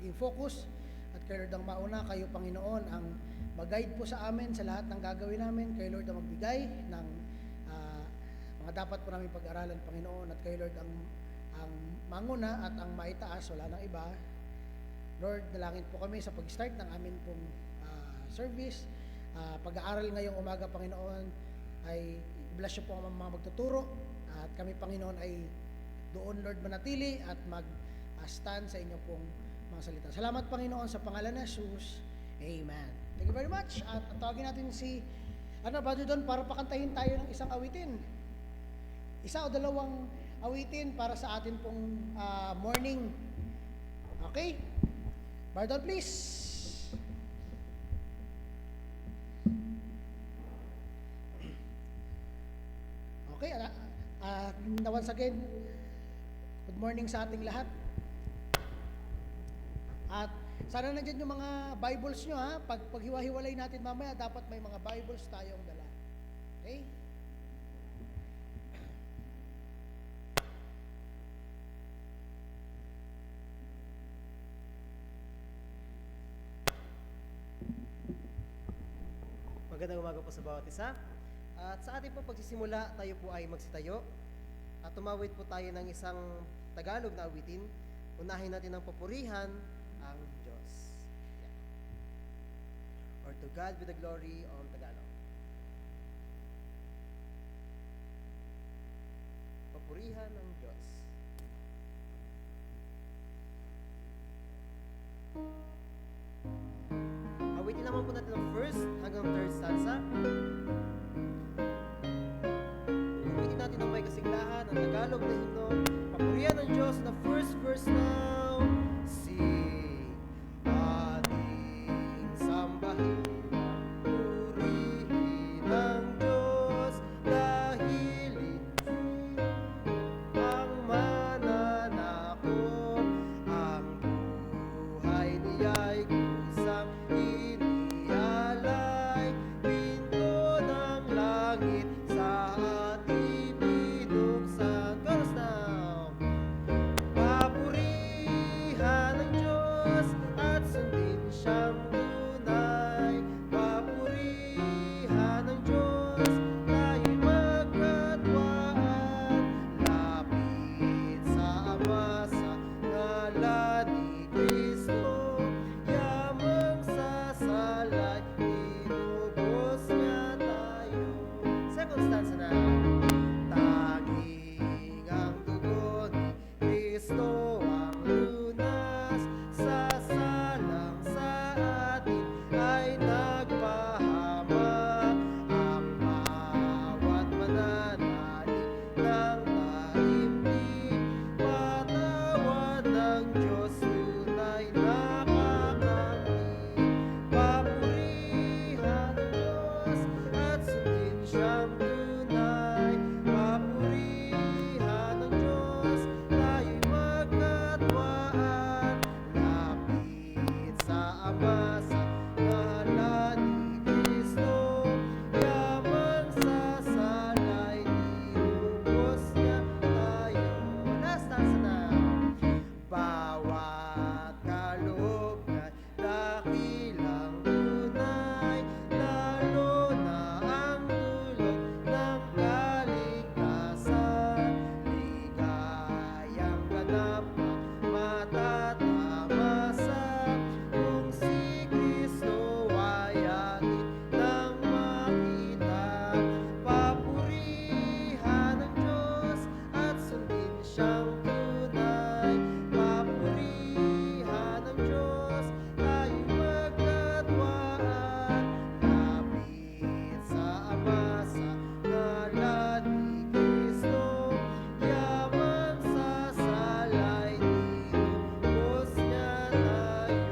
maging focus at kay Lord ang mauna, kayo Panginoon ang mag-guide po sa amin sa lahat ng gagawin namin. Kay Lord ang magbigay ng mga dapat po namin pag-aralan, Panginoon, at kay Lord ang manguna at ang maitaas, wala nang iba. Lord, dalangin po kami sa pag-start ng amin pong service. Pag-aaral ngayong umaga, Panginoon, ay bless niyo po ang mga magtuturo at kami, Panginoon, ay doon, Lord, manatili at mag-stand sa inyo pong mga salita. Salamat, Panginoon, sa pangalan ni Jesus. Amen. Thank you very much. At tawagin natin si Brother Don para pakantahin tayo ng isang awitin. Isa o dalawang awitin para sa atin pong morning. Okay? Brother Don, please. Okay, once again, good morning sa ating lahat. At sana nandiyan yung mga Bibles nyo, ha. Paghiwa-hiwalay natin mamaya, dapat may mga Bibles tayong dala. Okay? Magandang umaga po sa bawat isa. At sa ating po pagsisimula, tayo po ay magsitayo at tumawid po tayo ng isang Tagalog na awitin. Unahin natin ang papurihan ang Diyos. Yeah. Or to God be the glory on Tagalog. Papurihan ang Diyos. Awitin naman po natin ang first hanggang third stanza. Awitin natin ang may kasiglahan, ang Tagalog na himno. Papurihan ng Diyos na first verse now. Sing, ating sambahin, purihin ang Diyos, dahil ito'y ang mananakop, ang buhay niya'y kusang inialay, pinto ng langit sa ating binuksan. Chorus now! Papurihan ang Diyos at sundin siyang tunay. Papurihan ang Diyos, tayo'y magkatwaan. Lapit sa Ama sa ngalan ni Kristo, yamang sasalay, inubos niya tayo. Second stanza na. Tanging ang dugo ni Kristo ang lunas, sasalang sa atin ay nagpahamak. Ang bawat mananalig ng daigdig, patawad ng Diyos, tunay nakakangit. Papurihan ang Diyos at sundin siyang tunay. Papurihan ang Diyos, tayo'y magkatwaan. Lapit sa Ama sa ngalan ni Kristo, yamang sasalay, inubos niya tayo. Last stanza na. Bawat kalooban, dakilang tunay, lalo na ang dulot ng kaligtasan. Ligayang ganap ang matatamasa, kung si Kristo ay atin nang makita. Papurihan ang Diyos at sundin siyang tunay. Papurihan ang Diyos, tayo'y magkatwaan. Lapit sa Ama sa ngalan ni Kristo, yamang sasalay, inubos niya tayo.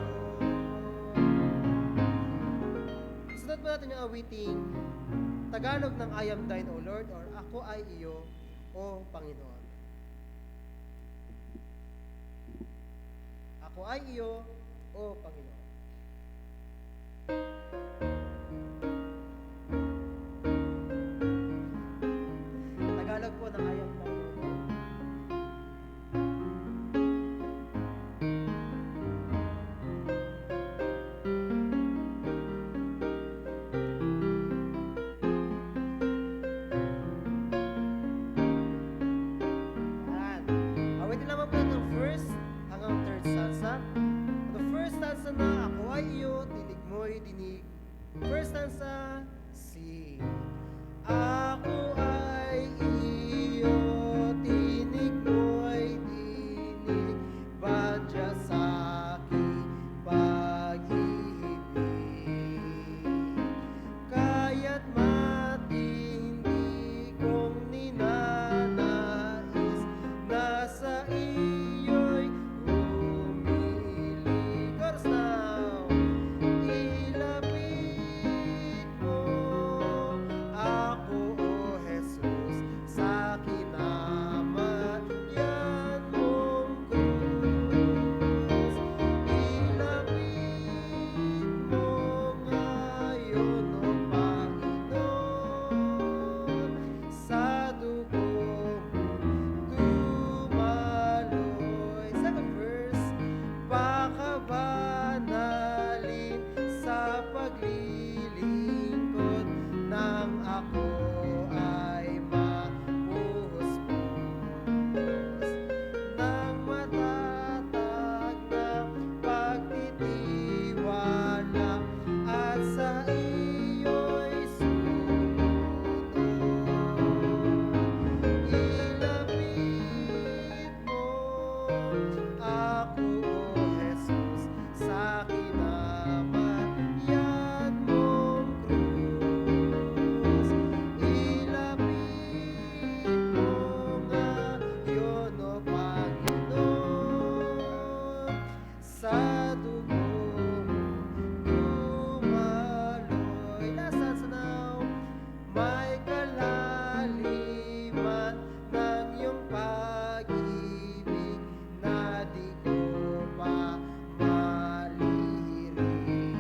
Sunod po natin yung awiting Tagalog ng I am thine, O Lord, or Ako ay iyo, O Panginoon. Ako ay iyo, O Panginoon. Tagalog po ng I am thine, O Lord. mo'y dinig. First stanza, sing. Ako ay iyo, tinig mo'y dinig, badya sa aking pag-ibig. Kaya't matindi kong ninanais, nasa iyo'y humiling. Chorus now. Ilapit mo ako, O Jesus, sa kinamatayan mong krus. Ilapit mo ngayon, O Panginoon, sa dugo mong dumaloy. Second verse, pakabanalin sa paglilingkod nang ako ay mapuhos-puhos ng matatag na pagtitiwala at sa iyo'y sumunod. Ilapit mo ako, O Jesus, sa kinamatayan mong krus. Ilapit mo ngayon, O Panginoon, sa dugo mong dumaloy. Last stanza now. May kalaliman ng iyong pag-ibig na di ko pa malirinig.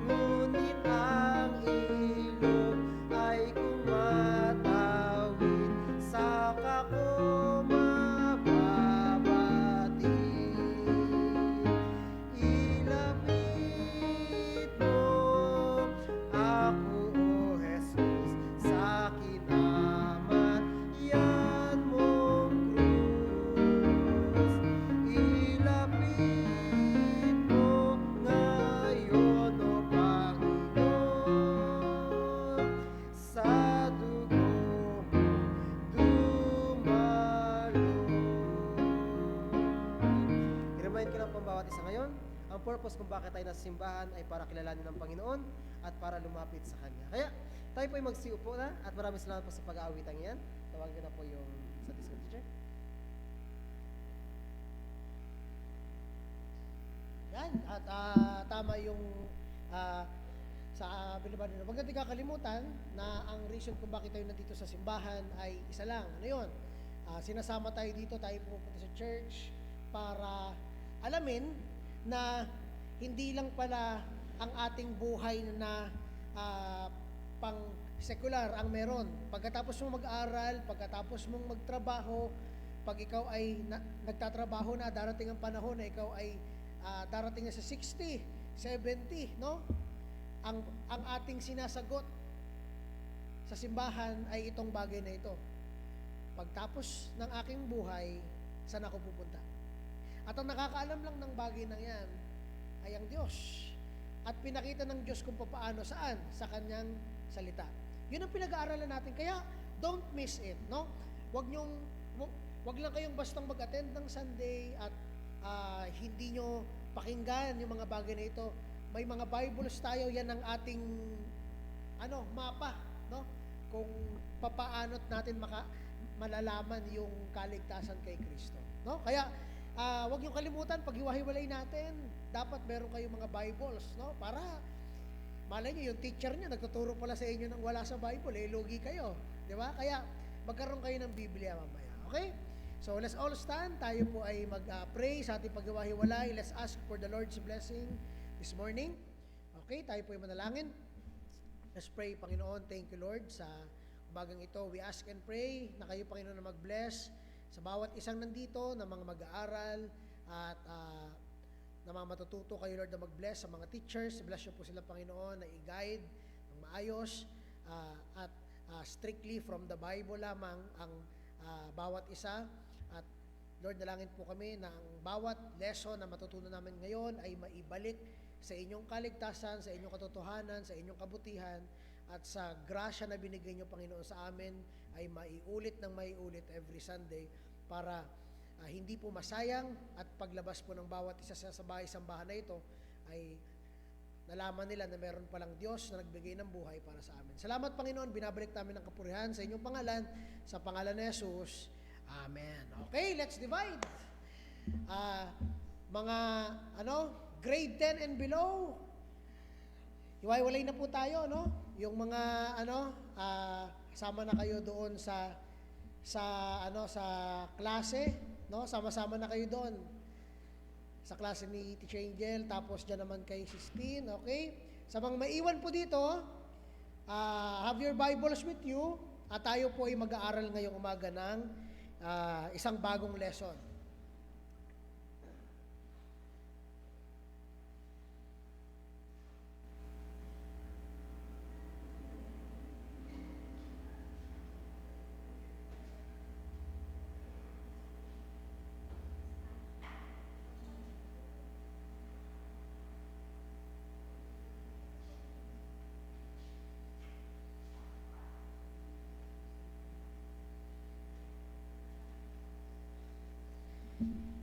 Ngunit ang ilog ay kumatawid, saka ko mababatid. Ilapit mo ako, O Jesus, sa kinamatayan mong krus. Ilapit mo ngayon, O Panginoon, sa dugo mong dumaloy. I-remind ko lang po ang bawat isa ngayon, ang purpose kung bakit tayo nasa simbahan ay para kilalanin ng Panginoon at para lumapit sa Kanya. Kaya tayo po ay magsiupo na at maraming salamat po sa pag-aawitang yan. Tawagin ko na po yung Sunday School teacher. Yan, at tama yung sa Bilibad. Huwag natin kakalimutan na ang reason kung bakit tayo nandito sa simbahan ay isa lang. Ano yun? Sinasama tayo dito, tayo pupunta sa church para alamin na hindi lang pala ang ating buhay na pang sekular ang meron. Pagkatapos mong mag-aral, pagkatapos mong magtrabaho, pag ikaw ay nagtatrabaho na, darating ang panahon na ikaw ay darating na sa 60, 70, no? Ang ating sinasagot sa simbahan ay itong bagay na ito. Pagtapos ng aking buhay, saan ako pupunta? At ang nakakaalam lang ng bagay na yan ay ang Diyos. At pinakita ng Diyos kung paano, saan? Sa Kanyang salita. Yun ang pinag-aaralan natin. Kaya, don't miss it, no? Wag lang kayong bastang mag-attend ng Sunday at hindi nyo pakinggan yung mga bagay na ito. May mga Bibles tayo, yan ang ating mapa, no? Kung papaanot natin malalaman yung kaligtasan kay Kristo, no? Kaya wag niyo kalimutan, pag hiwa-hiwalay natin, dapat meron kayong mga Bibles, no? Para malay niyo yung teacher niyo nagtuturo pala sa inyo nang wala sa Bible, lugi kayo, di ba? Kaya magkaroon kayo ng Biblia mamaya, okay? So let's all stand. Tayo po ay mag-pray sa ating paghiwa-hiwalay. Let's ask for the Lord's blessing this morning. Okay, tayo po ay manalangin. Let's pray. Panginoon, thank you Lord sa umagang ito. We ask and pray na kayo Panginoon na mag-bless sa bawat isang nandito na mga mag-aaral at na mga matututo kayo Lord na mag-bless sa mga teachers. Bless niyo po sila Panginoon na i-guide ng maayos at strictly from the Bible lamang ang bawat isa. At Lord, dalangin po kami na ang bawat lesson na matutunan namin ngayon ay maibalik sa inyong kaligtasan, sa inyong katotohanan, sa inyong kabutihan, at sa grasya na binigay niyo, Panginoon, sa amin ay maiulit ng maiulit every Sunday para hindi po masayang at paglabas po ng bawat isa sa bahay-sambahan na ito ay nalaman nila na meron palang Diyos na nagbigay ng buhay para sa amin. Salamat, Panginoon, binabalik namin ang kapurihan sa inyong pangalan, sa pangalan ni Jesus. Amen. Okay, let's divide. Mga grade 10 and below, hiwa-hiwalay na po tayo, no? Yung mga sama na kayo doon sa klase, no? Sama-sama na kayo doon sa klase ni Teacher Angel, tapos diyan naman kay Sistine, okay? Sa mga maiwan po dito, have your Bibles with you, at tayo po ay mag-aaral ngayong umaga ng isang bagong lesson.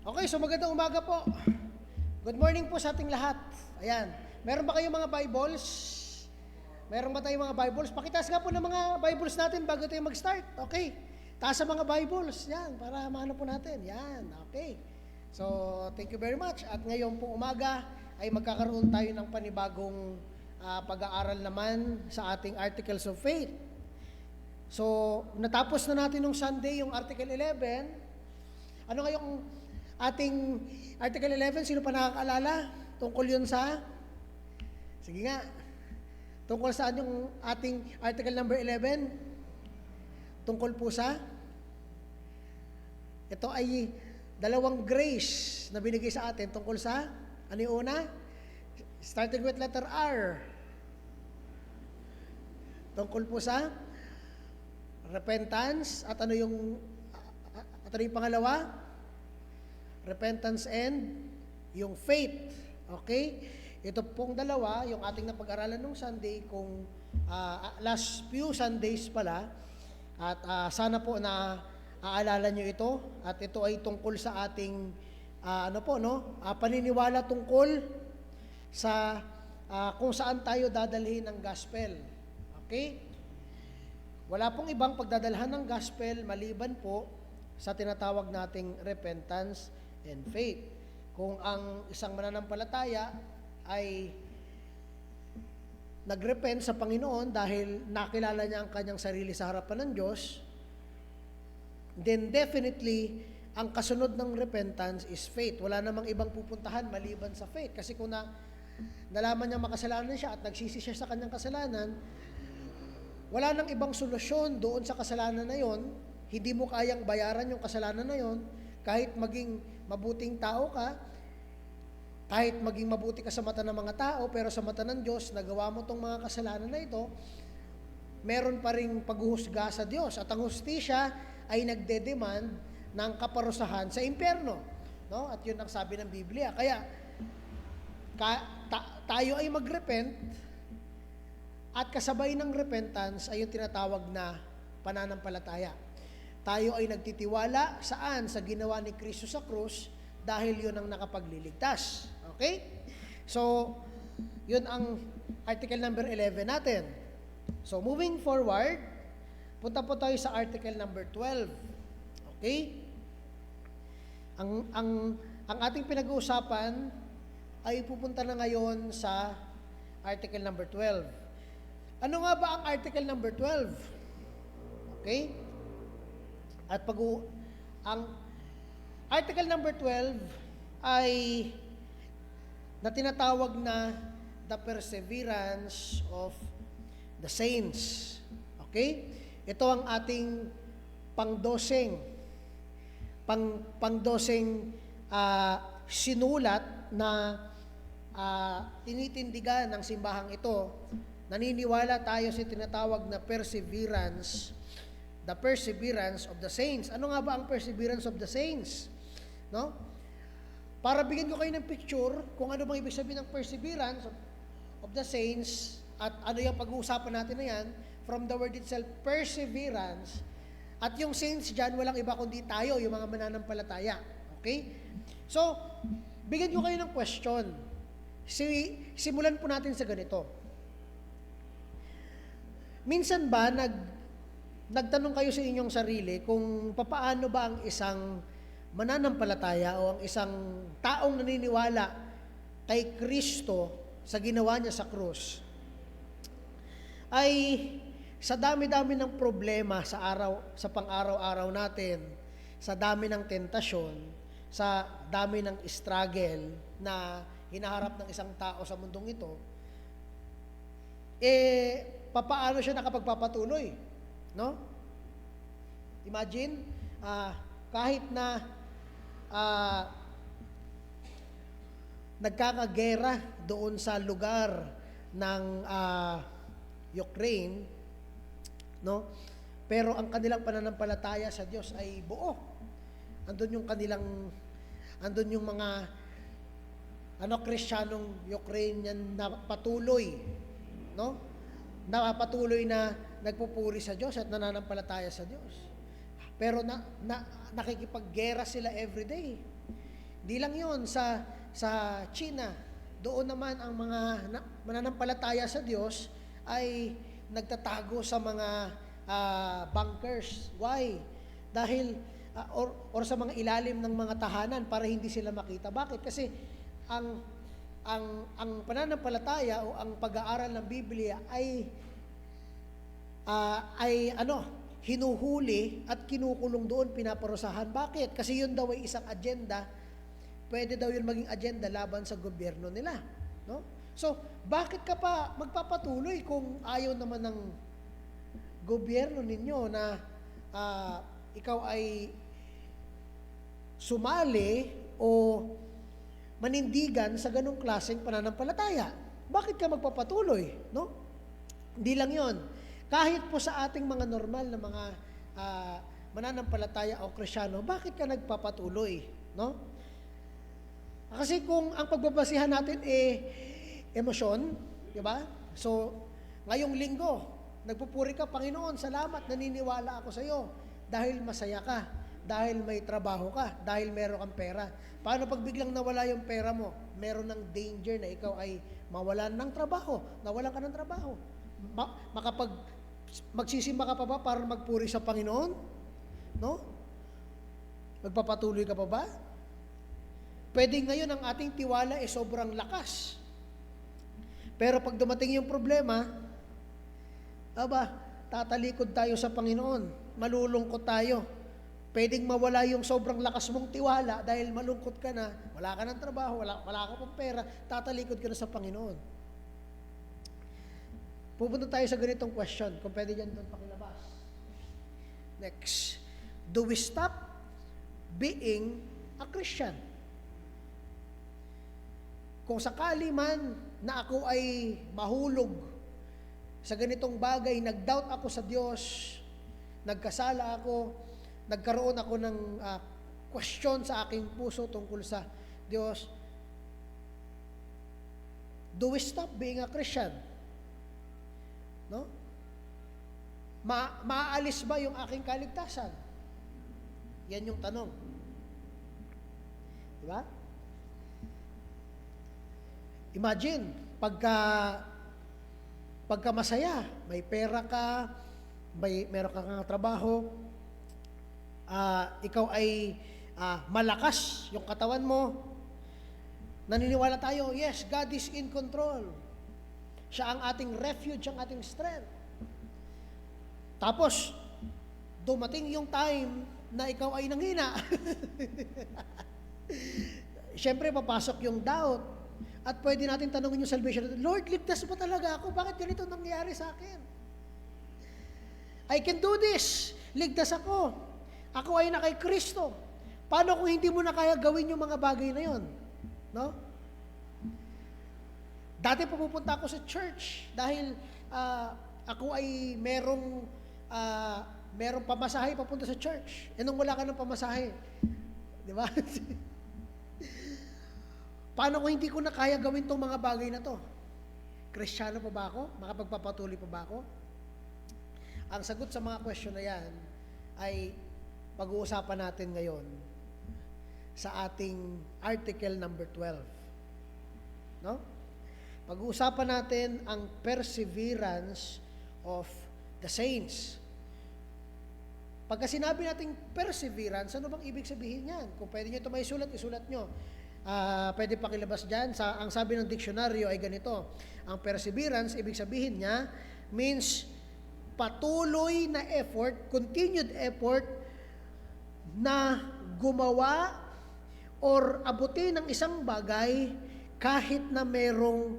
Okay, so magandang umaga po. Good morning po sa ating lahat. Ayan. Meron ba kayong mga Bibles? Meron ba tayong mga Bibles? Pakitaas nga po ng mga Bibles natin bago tayo mag-start. Okay. Taas sa mga Bibles. Yan, para maano po natin. Yan, okay. So, thank you very much. At ngayon po umaga ay magkakaroon tayo ng panibagong pag-aaral naman sa ating Articles of Faith. So, natapos na natin nung Sunday yung Article 11. Ano ngayong ating Article 11, sino pa nakakaalala? Tungkol yun sa? Sige nga. Tungkol saan yung ating Article number 11? Tungkol po sa? Ito ay dalawang grace na binigay sa atin. Tungkol sa? Ano yung una? Starting with letter R. Tungkol po sa? Repentance. At ano yung pangalawa? Repentance and yung faith. Okay? Ito pong dalawa, yung ating napag-aralan nung Sunday, kung last few Sundays pala, at sana po na aalala nyo ito, at ito ay tungkol sa ating, paniniwala tungkol sa kung saan tayo dadalhin ng gospel. Okay? Wala pong ibang pagdadalhan ng gospel maliban po sa tinatawag nating repentance and faith. Kung ang isang mananampalataya ay nagrepent sa Panginoon dahil nakilala niya ang kanyang sarili sa harapan ng Diyos, then definitely, ang kasunod ng repentance is faith. Wala namang ibang pupuntahan maliban sa faith. Kasi kung nalaman niya makasalanan siya at nagsisi siya sa kanyang kasalanan, wala nang ibang solusyon doon sa kasalanan na yon. Hindi mo kayang bayaran yung kasalanan na yon, kahit maging mabuting tao ka, kahit maging mabuti ka sa mata ng mga tao, pero sa mata ng Diyos, nagawa mo tong mga kasalanan na ito, meron pa ring paghuhusga sa Diyos. At ang hustisya ay nagde-demand ng kaparusahan sa impyerno. No? At yun ang sabi ng Biblia. Kaya, tayo ay magrepent, at kasabay ng repentance ay yung tinatawag na pananampalataya. Tayo ay nagtitiwala saan? Sa ginawa ni Kristo sa krus, dahil yun ang nakapagliligtas. Okay? So, yun ang article number 11 natin. So, moving forward, punta po tayo sa article number 12. Okay? Ang ating pinag-uusapan ay pupunta na ngayon sa article number 12. Ano nga ba ang article number 12? Okay? At ang article number 12 ay na tinatawag na the perseverance of the saints. Okay? Ito ang ating pangdoseng sinulat na tinitindigan ng simbahang ito. Naniniwala tayo sa tinatawag na perseverance, the perseverance of the saints. Ano nga ba ang perseverance of the saints? No? Para bigyan ko kayo ng picture kung ano bang ibig sabihin ng perseverance of the saints at ano yung pag-uusapan natin na yan, from the word itself, perseverance, at yung saints dyan, walang iba kundi tayo, yung mga mananampalataya. Okay? So, bigyan ko kayo ng question. Simulan po natin sa ganito. Minsan ba nagtanong kayo sa inyong sarili kung papaano ba ang isang mananampalataya o ang isang taong naniniwala kay Kristo sa ginawa niya sa krus ay sa dami-dami ng problema sa pang-araw-araw natin, sa dami ng tentasyon, sa dami ng struggle na hinaharap ng isang tao sa mundong ito, papaano siya nakapagpapatuloy? No? Imagine, kahit na nagkakagera doon sa lugar ng Ukraine, no? Pero ang kanilang pananampalataya sa Diyos ay buo. Andun yung mga Kristiyanong Ukrainian na patuloy, no? Na patuloy na nagpupuri sa Diyos at nananampalataya sa Diyos. Pero nakikipaggera sila everyday. Di lang 'yon sa China. Doon naman ang mga mananampalataya sa Diyos ay nagtatago sa mga bunkers. Why? Dahil or sa mga ilalim ng mga tahanan para hindi sila makita. Bakit? Kasi ang pananampalataya o ang pag-aaral ng Biblia ay hinuhuli at kinukulong doon, pinaparusahan. Bakit? Kasi yun daw ay isang agenda. Pwede daw yun maging agenda laban sa gobyerno nila. No? So, bakit ka pa magpapatuloy kung ayaw naman ng gobyerno ninyo na ikaw ay sumali o manindigan sa ganong klaseng pananampalataya? Bakit ka magpapatuloy? No? Hindi lang yon. Kahit po sa ating mga normal na mga mananampalataya o Kristiyano, bakit ka nagpapatuloy? No? Kasi kung ang pagbabasihan natin emosyon, di ba? So, ngayong linggo, nagpupuri ka, Panginoon, salamat, naniniwala ako sa iyo dahil masaya ka, dahil may trabaho ka, dahil meron kang pera. Paano pag biglang nawala yung pera mo? Meron ng danger na ikaw ay mawalan ng trabaho, nawalan ka ng trabaho. Magsisimba ka pa ba para magpuri sa Panginoon? No? Magpapatuloy ka pa ba? Pwede ngayon ang ating tiwala ay sobrang lakas. Pero pag dumating yung problema, tatalikod tayo sa Panginoon, malulungkot tayo. Pwedeng mawala yung sobrang lakas mong tiwala dahil malungkot ka na, wala ka ng trabaho, wala ka pang pera, tatalikod ka na sa Panginoon. Pupunta tayo sa ganitong question, kung pwede dyan doon pakilabas. Next, do we stop being a Christian? Kung sakali man na ako ay mahulog sa ganitong bagay, nag-doubt ako sa Diyos, nagkasala ako, nagkaroon ako ng question sa aking puso tungkol sa Diyos, do we stop being a Christian? No? Maaalis ba yung aking kaligtasan? Yan yung tanong. Diba? Imagine, pagka masaya, may pera ka, meron kang trabaho, ikaw ay malakas yung katawan mo, naniniwala tayo, yes, God is in control. Siya ang ating refuge, ang ating strength. Tapos, dumating yung time na ikaw ay nanghina. Siyempre, papasok yung doubt. At pwede natin tanongin yung salvation, Lord, ligtas ba talaga ako? Bakit ganito nangyayari sa akin? I can do this. Ligtas ako. Ako ay na kay Kristo. Paano kung hindi mo na kaya gawin yung mga bagay na yon? No? Dati pupunta ako sa church dahil ako ay merong pamasahe papunta sa church. E nung wala ka ng pamasahe, Di ba? Paano kung hindi ko na kaya gawin tong mga bagay na to? Kristiyano pa ba ako? Makapagpapatuloy pa ba ako? Ang sagot sa mga question na yan ay pag-uusapan natin ngayon sa ating article number 12. No? Pag-uusapan natin ang perseverance of the saints. Pagka sinabi nating perseverance, ano bang ibig sabihin yan? Kung pwede nyo ito may isulat, isulat nyo. Pwede pakilabas dyan. Ang sabi ng diksyonaryo ay ganito. Ang perseverance, ibig sabihin niya, means patuloy na effort, continued effort, na gumawa or abutin ng isang bagay kahit na merong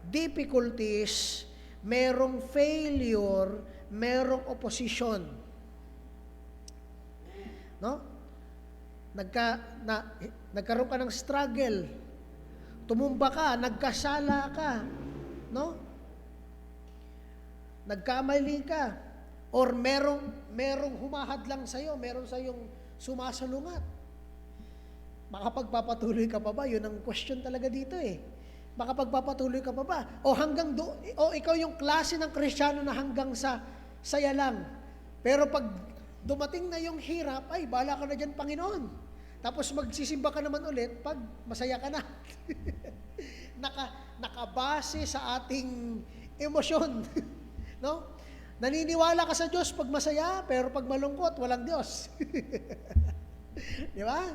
difficulties, merong failure, merong opposition. No? Nagkaroon ka ng struggle. Tumumba ka, nagkasala ka, no? Nagkamali ka, or merong humahadlang sa iyo, meron sa iyong sumasalungat. Makapagpapatuloy ka pa ba? Yun ang question talaga dito eh. Makapagpapatuloy ka pa ba? O ikaw yung klase ng Kristiyano na hanggang sa saya lang. Pero pag dumating na yung hirap, ay, bahala ka na dyan, Panginoon. Tapos magsisimba ka naman ulit pag masaya ka na. Nakabase sa ating emosyon. No? Naniniwala ka sa Diyos pag masaya, pero pag malungkot, walang Diyos. Di ba?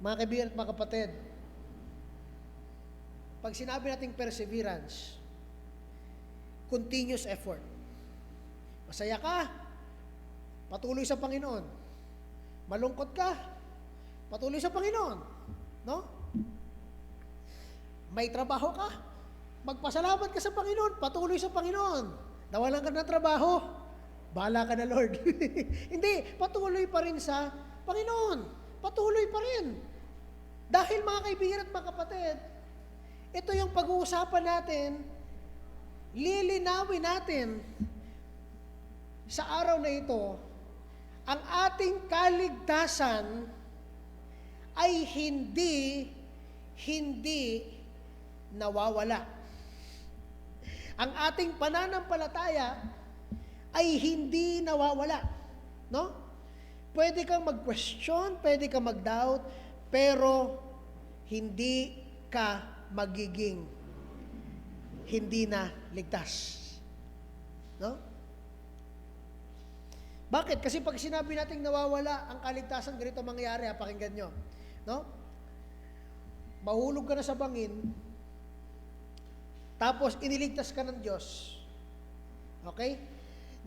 Mga kaibigan at mga kapatid, pag sinabi nating perseverance, continuous effort. Masaya ka, patuloy sa Panginoon. Malungkot ka, patuloy sa Panginoon. No? May trabaho ka, magpasalamat ka sa Panginoon, patuloy sa Panginoon. Nawalan ka ng trabaho, bahala ka na, Lord. Hindi, patuloy pa rin sa Panginoon. Patuloy pa rin. Dahil mga kaibigan at mga kapatid, ito yung pag-uusapan natin, lilinawin natin sa araw na ito, ang ating kaligtasan ay hindi nawawala. Ang ating pananampalataya ay hindi nawawala. No? Pwede kang mag-question, pwede kang mag-doubt, pero hindi ka magiging hindi na ligtas. No? Bakit? Kasi pag sinabi nating nawawala ang kaligtasan, ganito mangyayari, pakinggan nyo. No? Mahulog ka na sa bangin, tapos iniligtas ka ng Diyos. Okay?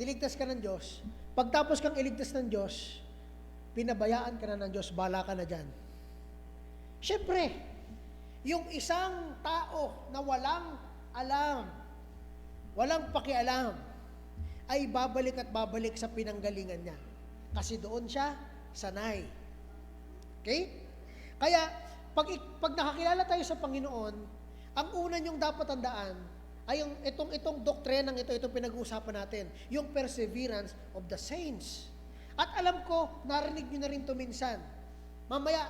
Niligtas ka ng Diyos. Pagtapos kang iligtas ng Diyos, pinabayaan ka na ng Diyos, bahala ka na dyan. Siyempre, yung isang tao na walang alam, walang pakialam, ay babalik at babalik sa pinanggalingan niya. Kasi doon siya sanay. Okay? Kaya, pag nakakilala tayo sa Panginoon, ang una niyong dapat tandaan ay itong doktrinang itong pinag-uusapan natin, yung perseverance of the saints. At alam ko, narinig niyo na rin ito minsan. Mamaya,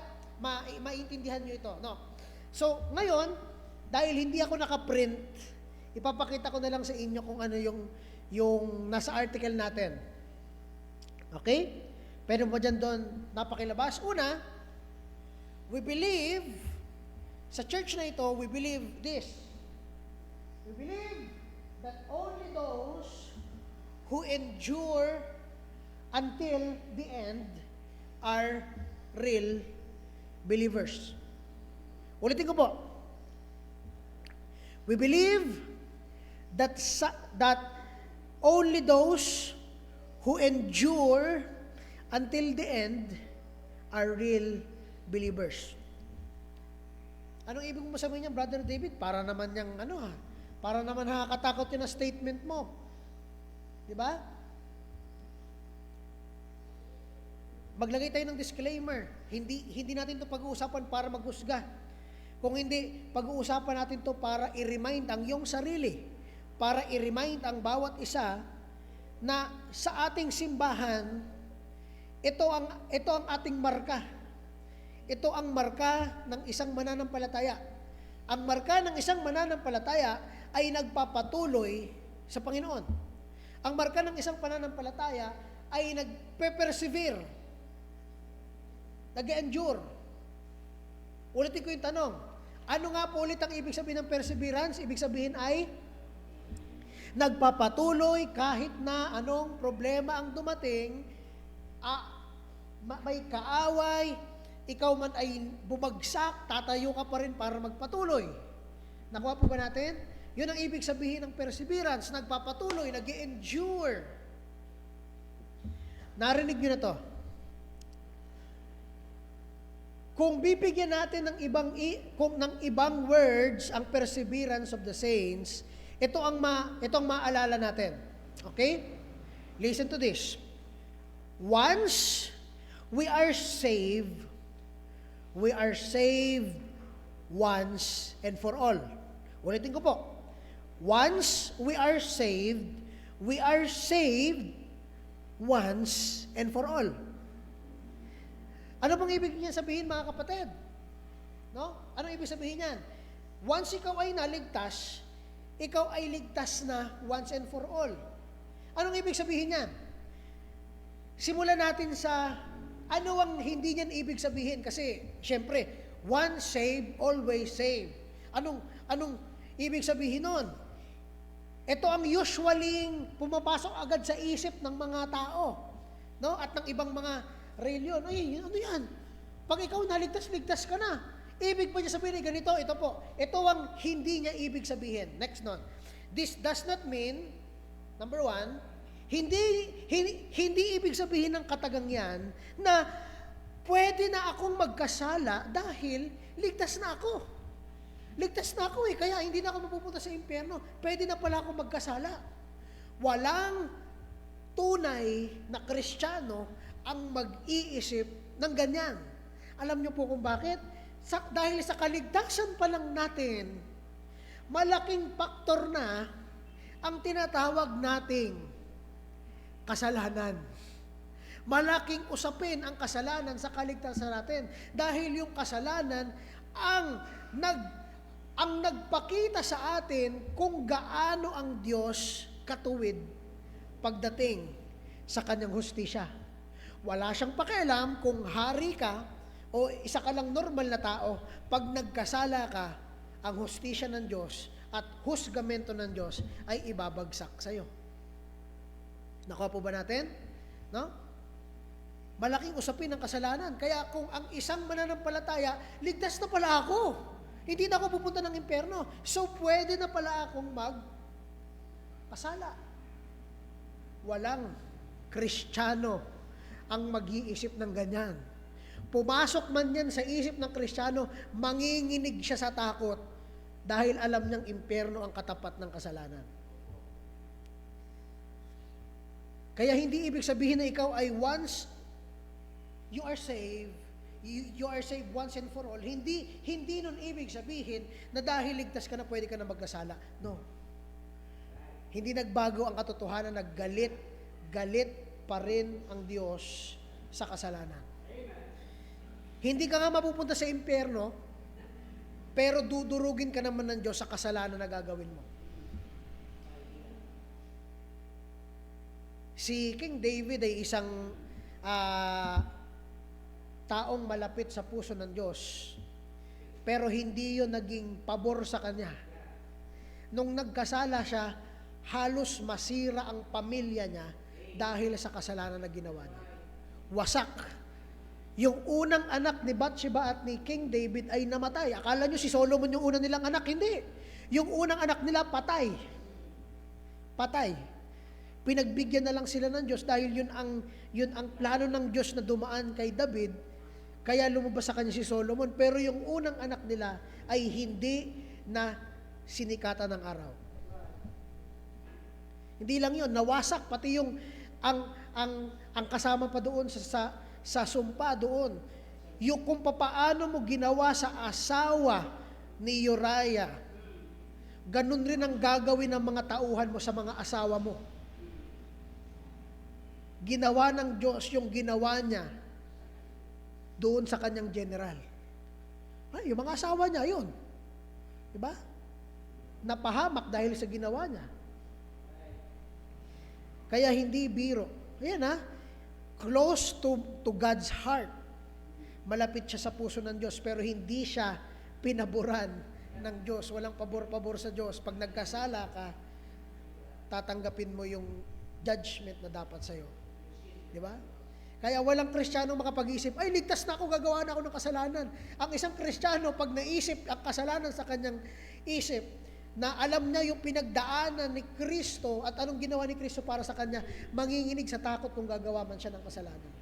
maintindihan niyo ito. No? So, ngayon, dahil hindi ako nakaprint, ipapakita ko na lang sa inyo kung ano yung nasa article natin. Okay? Pwede mo dyan doon napakilabas. Una, we believe, sa church na ito, we believe this. We believe that only those who endure until the end are real believers. Ulitin ko po. We believe that only those who endure until the end are real believers. Anong ibig mo sabihin niyan, Brother David? Para naman para naman nakakatakot yun na statement mo. Di ba? Maglagay tayo ng disclaimer. Hindi natin ito pag-uusapan para maghusga. Kung hindi, pag-uusapan natin ito para i-remind ang iyong sarili, para i-remind ang bawat isa na sa ating simbahan, ito ang ating marka. ito ang marka ng isang mananampalataya. Ang marka ng isang mananampalataya ay nagpapatuloy sa Panginoon. Ang marka ng isang pananampalataya ay nagpe-persevere, nag-endure. Ulitin ko yung tanong. Ano nga po ulit ang ibig sabihin ng perseverance? Ibig sabihin ay nagpapatuloy kahit na anong problema ang dumating, may kaaway, ikaw man ay bumagsak, tatayo ka pa rin para magpatuloy. Nakuha po ba natin? Yun ang ibig sabihin ng perseverance, nagpapatuloy, nag-endure. Narinig nyo na to. Kung bibigyan natin ng ibang words ang perseverance of the saints, ito ang maalala natin. Okay? Listen to this. Once we are saved once and for all. Ulitin ko po. Once we are saved once and for all. Ano bang ibig niyan sabihin, mga kapatid? No? Ano ibig sabihin niyan? Once ikaw ay naligtas, ikaw ay ligtas na once and for all. Anong ibig sabihin niyan? Simulan natin sa ano ang hindi niyan ibig sabihin, kasi syempre, once saved, always saved. Anong ibig sabihin nun? Ito ang usually pumapasok agad sa isip ng mga tao, no? At ng ibang mga reliyon. Ay, ano yan? Pag ikaw naligtas, ligtas ka na. Ibig pa niya sabihin, ganito, ito po. Ito ang hindi niya ibig sabihin. Next nun. This does not mean, number one, hindi ibig sabihin ng katagang yan na pwede na akong magkasala dahil ligtas na ako. Ligtas na ako kaya hindi na ako mapupunta sa impyerno. Pwede na pala akong magkasala. Walang tunay na Kristiyano ang mag-iisip ng ganyan. Alam niyo po kung bakit? Dahil sa kaligtasan pa lang natin, malaking faktor na ang tinatawag nating kasalanan. Malaking usapin ang kasalanan sa kaligtasan natin dahil yung kasalanan ang nagpakita sa atin kung gaano ang Diyos katuwid pagdating sa kanyang hustisya. Wala siyang pakialam kung hari ka o isa ka lang normal na tao. Pag nagkasala ka, ang hustisya ng Diyos at husgamento ng Diyos ay ibabagsak sa'yo. Nakuha po ba natin? No? Malaking usapin ng kasalanan. Kaya kung ang isang mananampalataya, ligtas na pala ako. Hindi na ako pupunta ng impyerno. So, pwede na pala akong magkasala. Walang Kristiyano ang mag-iisip ng ganyan. Pumasok man yan sa isip ng Kristiyano, manginginig siya sa takot dahil alam niyang impyerno ang katapat ng kasalanan. Kaya hindi ibig sabihin na ikaw ay once you are saved once and for all. Hindi nun ibig sabihin na dahil ligtas ka na pwede ka na magkasala. No. Hindi nagbago ang katotohanan na galit pa rin ang Diyos sa kasalanan. Hindi ka nga mapupunta sa impyerno, pero dudurugin ka naman ng Diyos sa kasalanan na gagawin mo. Si King David ay isang taong malapit sa puso ng Diyos, pero hindi yun naging pabor sa kanya. Nung nagkasala siya, halos masira ang pamilya niya dahil sa kasalanan na ginawa niya. Wasak. Yung unang anak ni Bathsheba at ni King David ay namatay. Akala nyo si Solomon yung unang nilang anak? Hindi. Yung unang anak nila, patay. Patay. Pinagbigyan na lang sila ng Diyos dahil yun ang plano ng Diyos na dumaan kay David, kaya lumabas sa kanya si Solomon. Pero yung unang anak nila ay hindi na sinikatan ng araw. Hindi lang yun, nawasak pati yung ang kasama pa doon sa sumpa doon. Yung kung papaano mo ginawa sa asawa ni Uriah, ganun rin ang gagawin ng mga tauhan mo sa mga asawa mo. Ginawa ng Diyos yung ginawa niya doon sa kanyang general. Ay, yung mga asawa niya, yun. Diba? Napahamak dahil sa ginawa niya. Kaya hindi biro. Ayan close to God's heart. Malapit siya sa puso ng Diyos, pero hindi siya pinaboran ng Diyos. Walang pabor-pabor sa Diyos. Pag nagkasala ka, tatanggapin mo yung judgment na dapat sa'yo. Di ba? Kaya walang Kristiyano makapag-isip, ay, ligtas na ako, gagawa na ako ng kasalanan. Ang isang Kristiyano, pag naisip ang kasalanan sa kanyang isip, na alam niya yung pinagdaanan ni Kristo at anong ginawa ni Kristo para sa kanya, manginginig sa takot kung gagawa man siya ng kasalanan.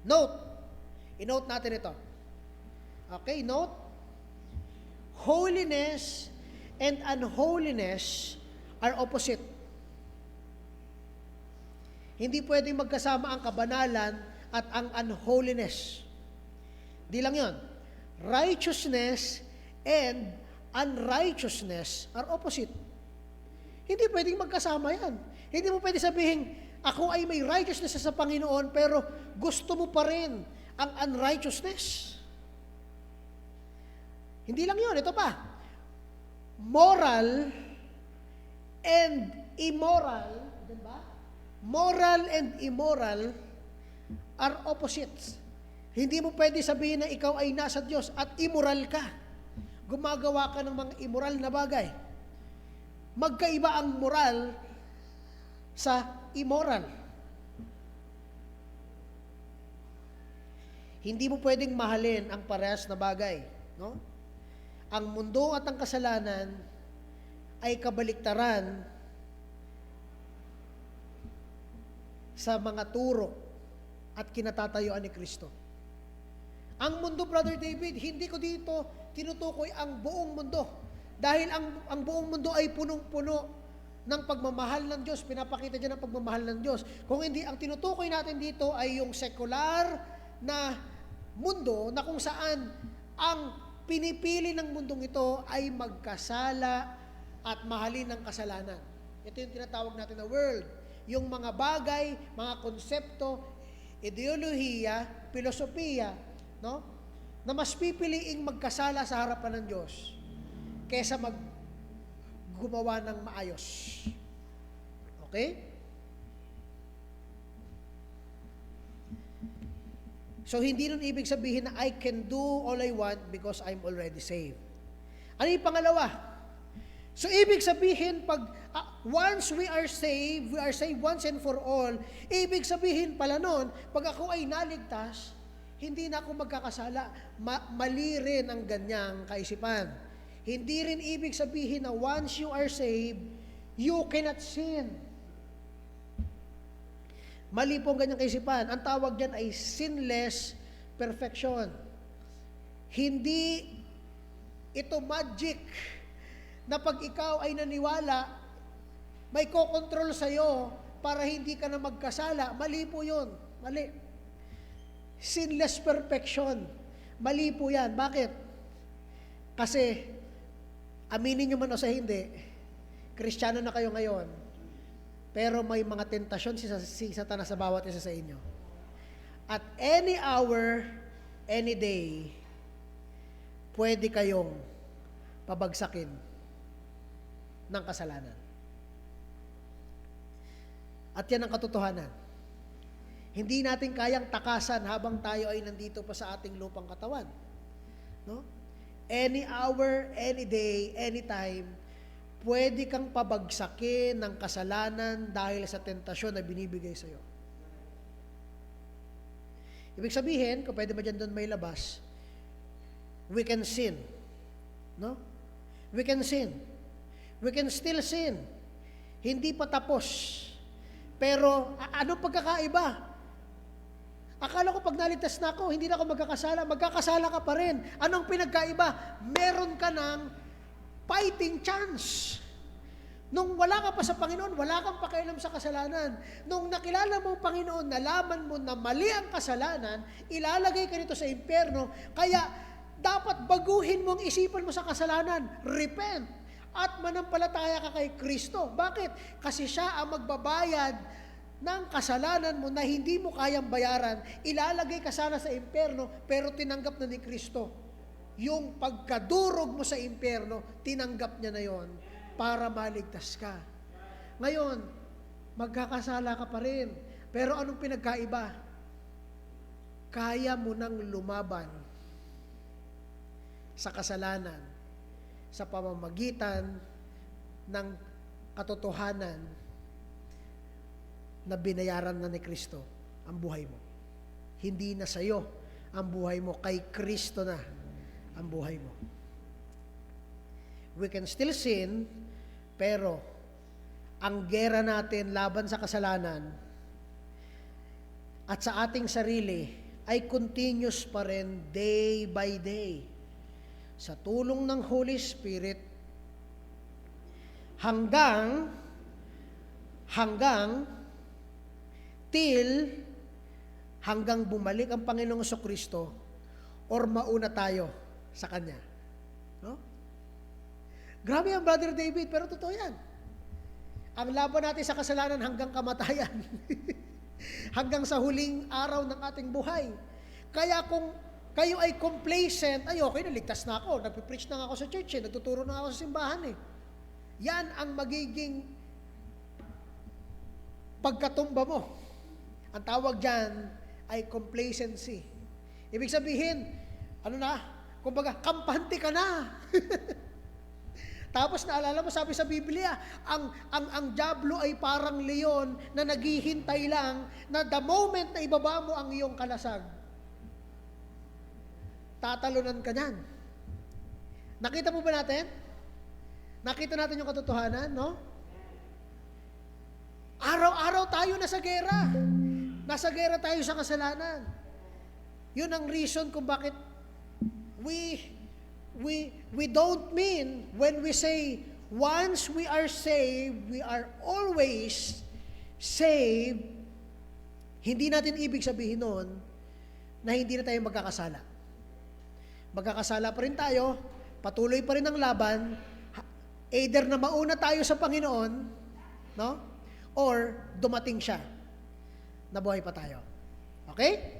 Note. I-note natin ito. Okay, note. Holiness and unholiness are opposite. Hindi pwedeng magkasama ang kabanalan at ang unholiness. Di lang yon. Righteousness and unrighteousness are opposite. Hindi pwedeng magkasama yan. Hindi mo pwede sabihin, ako ay may righteousness sa Panginoon, pero gusto mo pa rin ang unrighteousness. Hindi lang yun, ito pa. Moral and immoral, diba? Moral and immoral are opposites. Hindi mo pwede sabihin na ikaw ay nasa Diyos at immoral ka. Gumagawa ka ng mga immoral na bagay. Magkaiba ang moral sa immoral. Hindi mo pwedeng mahalin ang parehas na bagay, no? Ang mundo at ang kasalanan ay kabaliktaran sa mga turo at kinatatayuan ni Kristo. Ang mundo, Brother David, hindi ko dito tinutukoy ang buong mundo. Dahil ang buong mundo ay punong-puno ng pagmamahal ng Diyos. Pinapakita dyan ang pagmamahal ng Diyos. Kung hindi, ang tinutukoy natin dito ay yung sekular na mundo na kung saan ang pinipili ng mundong ito ay magkasala at mahalin ng kasalanan. Ito yung tinatawag natin na world. Yung mga bagay, mga konsepto, ideolohiya, filosofiya, no? Na mas pipiliing magkasala sa harapan ng Diyos kaysa gumawa ng maayos. Okay? So, hindi nun ibig sabihin na I can do all I want because I'm already saved. Ano yung pangalawa? So, ibig sabihin, once we are saved once and for all, ibig sabihin pala nun, pag ako ay naligtas, hindi na ako magkakasala. Mali rin ang ganyang kaisipan. Hindi rin ibig sabihin na once you are saved, you cannot sin. Mali po ang ganyang kaisipan. Ang tawag dyan ay sinless perfection. Hindi ito magic na pag ikaw ay naniwala, may kokontrol sa'yo para hindi ka na magkasala. Mali po yun. Mali. Sinless perfection. Mali po yan. Bakit? Kasi, aminin nyo man o sa hindi, Kristiyano na kayo ngayon, pero may mga tentasyon si Satanas sa bawat isa sa inyo. At any hour, any day, pwede kayong pabagsakin ng kasalanan. At yan ang katotohanan. Hindi natin kayang takasan habang tayo ay nandito pa sa ating lupang katawan. No? Any hour, any day, any time, pwede kang pabagsakin ng kasalanan dahil sa tentasyon na binibigay sa iyo. Ibig sabihin, kung pwede ba dyan doon may labas, we can sin. No? We can sin. We can still sin. Hindi pa tapos. Pero, ano pagkakaiba? Akala ko pag naligtas na ako, hindi na ako magkakasala. Magkakasala ka pa rin. Anong pinagkaiba? Meron ka ng fighting chance. Nung wala ka pa sa Panginoon, wala kang pakialam sa kasalanan. Nung nakilala mo ang Panginoon, nalaman mo na mali ang kasalanan, ilalagay ka nito sa impyerno, kaya dapat baguhin mo ang isipan mo sa kasalanan. Repent. At manampalataya ka kay Kristo. Bakit? Kasi siya ang magbabayad ng kasalanan mo na hindi mo kayang bayaran, ilalagay ka sana sa impyerno, pero tinanggap na ni Kristo. Yung pagkadurog mo sa impyerno, tinanggap niya na yon para maligtas ka. Ngayon, magkakasala ka pa rin. Pero anong pinagkaiba? Kaya mo nang lumaban sa kasalanan sa pamamagitan ng katotohanan na binayaran na ni Kristo ang buhay mo. Hindi na sa'yo ang buhay mo, kay Kristo na ang buhay mo. We can still sin, pero ang gera natin laban sa kasalanan at sa ating sarili ay continuous pa rin day by day. Sa tulong ng Holy Spirit, hanggang bumalik ang Panginoong Jesucristo or mauna tayo sa Kanya. No? Grabe ang Brother David, pero totoo yan. Ang laban natin sa kasalanan hanggang kamatayan. Hanggang sa huling araw ng ating buhay. Kaya kung kayo ay complacent, ay okay, naligtas na ako, nagpipreach na ako sa church, nagtuturo na ako sa simbahan. Yan ang magiging pagkatumba mo. Ang tawag dyan ay complacency. Ibig sabihin, kumbaga, kampante ka na. Tapos naalala mo, sabi sa Biblia, ang diablo ay parang leon na naghihintay lang na the moment na ibaba mo ang iyong kalasag, tatalunan ka niyan. Nakita mo ba natin? Nakita natin yung katotohanan, no? Araw-araw tayo nasa gera. Nasa gera tayo sa kasalanan. Yun ang reason kung bakit we don't mean when we say once we are saved, we are always saved. Hindi natin ibig sabihin nun na hindi na tayo magkakasala. Magkakasala pa rin tayo, patuloy pa rin ang laban, either na mauna tayo sa Panginoon, no? Or dumating siya, nabuhay pa tayo. Okay?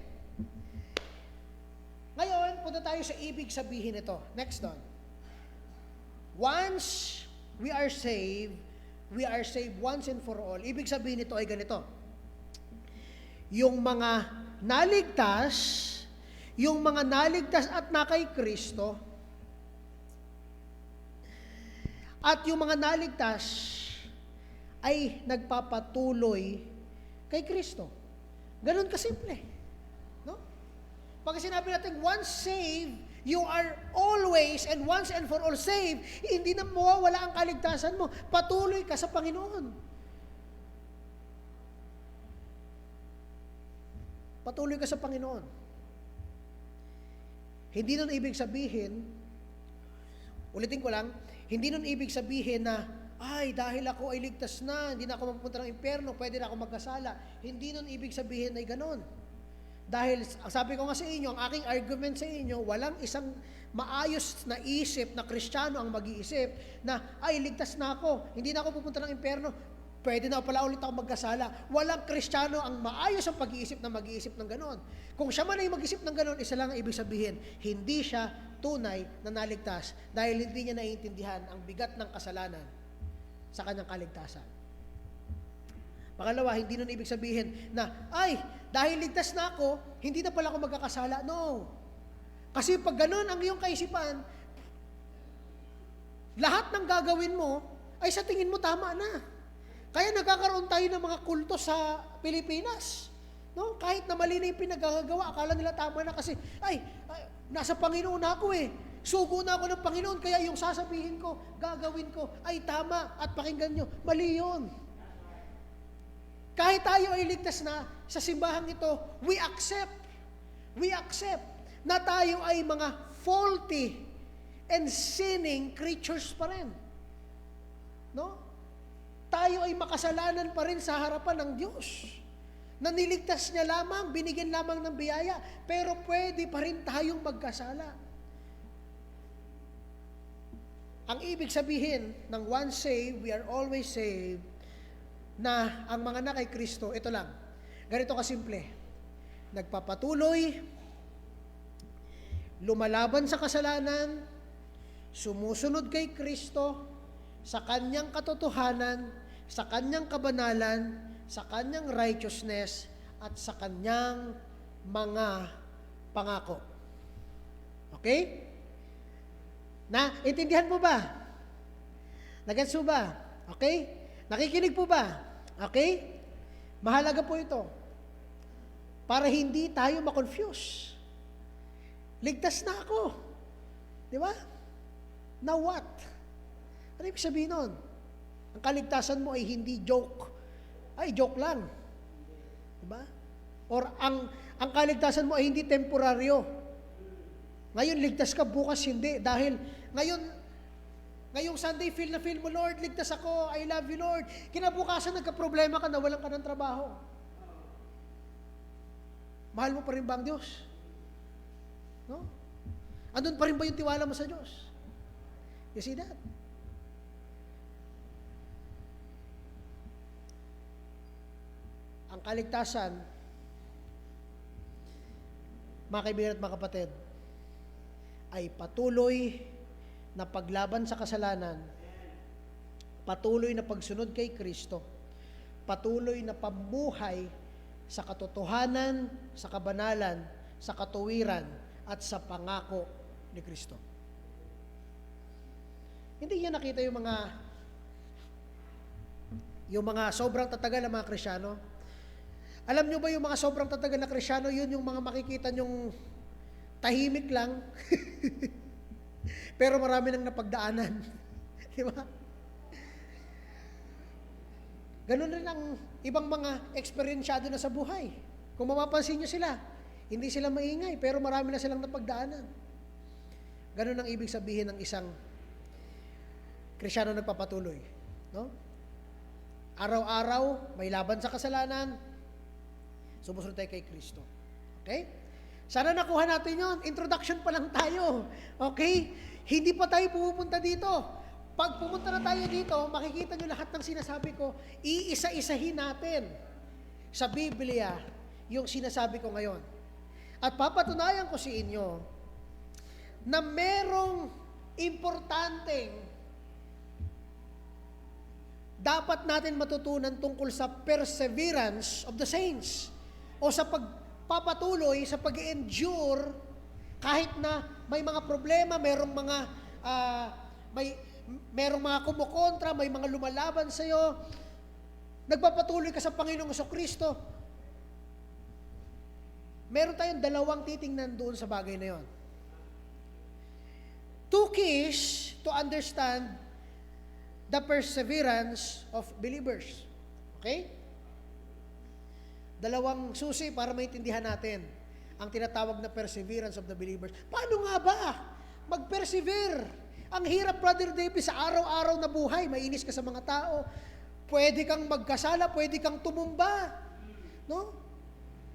Ngayon, punta tayo sa ibig sabihin ito. Next doon. Once we are saved once and for all. Ibig sabihin nito ay ganito. Yung mga naligtas at na kay Kristo, at yung mga naligtas ay nagpapatuloy kay Kristo. Ganun kasimple. No? Pag sinabi natin, once saved, you are always and once and for all saved, hindi na mawawala ang kaligtasan mo. Patuloy ka sa Panginoon. Patuloy ka sa Panginoon. Hindi nun ibig sabihin, ulitin ko lang, hindi nun ibig sabihin na, ay, dahil ako ay ligtas na, hindi na ako mapupunta ng impyerno, pwede na ako magkasala. Hindi nun ibig sabihin ay ganon. Dahil, sabi ko nga sa inyo, ang aking argument sa inyo, walang isang maayos na isip na Kristiyano ang mag-iisip na, ay, ligtas na ako, hindi na ako pupunta ng impyerno, pwede na pala ulit ako magkasala. Walang Kristiyano ang maayos ang pag-iisip na mag-iisip ng ganon. Kung siya man ay mag-isip ng ganon, isa lang ang ibig sabihin, hindi siya tunay na naligtas dahil hindi niya naiintindihan ang bigat ng kasalanan sa kanyang kaligtasan. Pangalawa, hindi nun ibig sabihin na, ay, dahil ligtas na ako, hindi na pala ako magkakasala. No. Kasi pag ganun ang iyong kaisipan, lahat ng gagawin mo ay sa tingin mo tama na. Kaya nagkakaroon tayo ng mga kulto sa Pilipinas. No? Kahit na mali na yung pinagagawa, akala nila tama na kasi, ay nasa Panginoon ako eh. Sugo na ako ng Panginoon, kaya yung sasabihin ko, gagawin ko, ay tama at pakinggan nyo. Mali yun. Kahit tayo ay ligtas na sa simbahang ito, we accept na tayo ay mga faulty and sinning creatures pa rin. No? Tayo ay makasalanan pa rin sa harapan ng Diyos. Naniligtas niya lamang, binigyan lamang ng biyaya, pero pwede pa rin tayong magkasala. Ang ibig sabihin ng once saved, we are always saved, na ang mga anak kay Kristo, ito lang. Ganito kasimple. Nagpapatuloy, lumalaban sa kasalanan, sumusunod kay Kristo, sa Kanyang katotohanan, sa Kanyang kabanalan, sa Kanyang righteousness, at sa Kanyang mga pangako. Okay? Intindihan mo ba? Nagets mo ba? Okay? Nakikinig po ba? Okay? Mahalaga po ito. Para hindi tayo ma-confuse. Ligtas na ako. Di ba? Now what? Ano ibig sabihin nun? Ang kaligtasan mo ay hindi joke. Ay, joke lang. Di ba? Or ang kaligtasan mo ay hindi temporaryo. Ngayon ligtas ka, bukas hindi. Dahil ngayong Sunday, feel mo, Lord, ligtas ako, I love you, Lord. Kinabukasan, nagka-problema ka, nawalan ka ng trabaho. Mahal mo pa rin ba ang Diyos? No? Andun pa rin ba yung tiwala mo sa Diyos? You see that? Ang kaligtasan, mga kaibigan at mga kapatid, ay patuloy na paglaban sa kasalanan, patuloy na pagsunod kay Kristo, patuloy na pamuhay sa katotohanan, sa kabanalan, sa katuwiran, at sa pangako ni Kristo. Hindi niya nakita yung mga sobrang tatagal na mga Kristyano. Alam niyo ba yung mga sobrang tatagal na Kristyano, yun yung mga makikita nyong tahimik lang, pero marami nang napagdaanan. Di ba? Ganun rin ang ibang mga eksperyensyado na sa buhay. Kung mapapansin niyo sila, hindi sila maingay, pero marami na silang napagdaanan. Ganun ang ibig sabihin ng isang Kristyano nagpapatuloy. No? Araw-araw, may laban sa kasalanan, sumusunod tayo kay Kristo. Okay? Sana nakuha natin yon. Introduction pa lang tayo. Okay? Hindi pa tayo pupunta dito. Pag pumunta na tayo dito, makikita nyo lahat ng sinasabi ko, iisa-isahin natin sa Biblia yung sinasabi ko ngayon. At papatunayan ko sa inyo na merong importanteng dapat natin matutunan tungkol sa perseverance of the saints o sa pagpapatuloy, sa pag-endure kahit na may mga problema, merong mga kumukontra, may mga lumalaban sa iyo. Nagpapatuloy ka sa Panginoong Jesucristo. Meron tayong dalawang titingnan doon sa bagay na yon. Two keys to understand the perseverance of believers. Okay? Dalawang susi para maintindihan natin ang tinatawag na perseverance of the believers. Paano nga ba mag-persevere? Ang hirap, Brother David, sa araw-araw na buhay. Mainis ka sa mga tao. Pwede kang magkasala, pwede kang tumumba. No?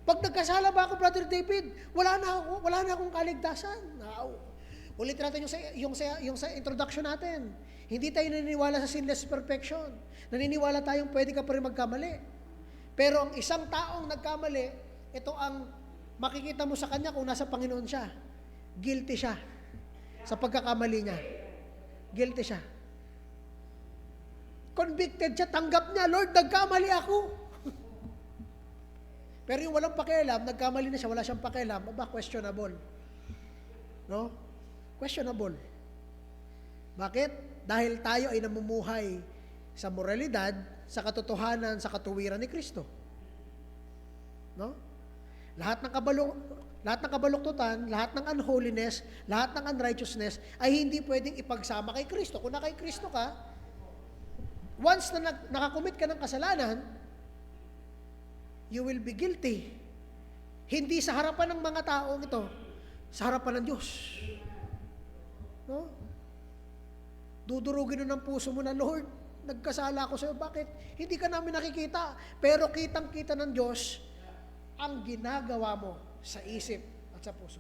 Pag nagkasala ba ako, Brother David, wala na akong kaligtasan. Ulitin natin yung sa introduction natin. Hindi tayo naniniwala sa sinless perfection. Naniniwala tayong pwede ka pa rin magkamali. Pero ang isang taong nagkamali, ito ang makikita mo sa kanya kung nasa Panginoon siya. Guilty siya sa pagkakamali niya. Guilty siya. Convicted siya, tanggap niya, Lord, nagkamali ako. Pero yung walang pakialam, nagkamali na siya, wala siyang pakialam, questionable. No? Questionable. Bakit? Dahil tayo ay namumuhay sa moralidad, sa katotohanan, sa katuwiran ni Kristo. No? Lahat ng kabaluktutan, lahat ng unholiness, lahat ng unrighteousness ay hindi pwedeng ipagsama kay Kristo. Kung na kay Kristo ka, once na nakakommit ka ng kasalanan, you will be guilty. Hindi sa harapan ng mga taong ito, sa harapan ng Diyos. No? Dudurugin ng puso mo na, Lord, nagkasala ako sa iyo. Bakit? Hindi ka namin nakikita. Pero kitang-kita ng Diyos ang ginagawa mo sa isip at sa puso.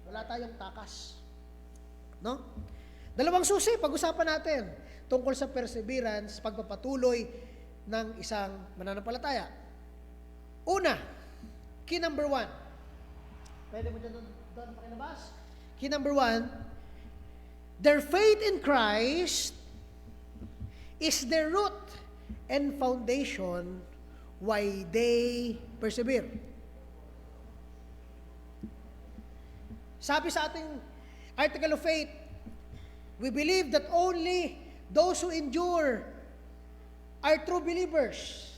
Wala tayong takas. No? Dalawang susi, pag-usapan natin tungkol sa perseverance, pagpapatuloy ng isang mananampalataya. Una, key number 1. Pwede mo doon pakilabas? Key number 1, their faith in Christ is the root and foundation why they persevere. Sabi sa ating article of faith, we believe that only those who endure are true believers.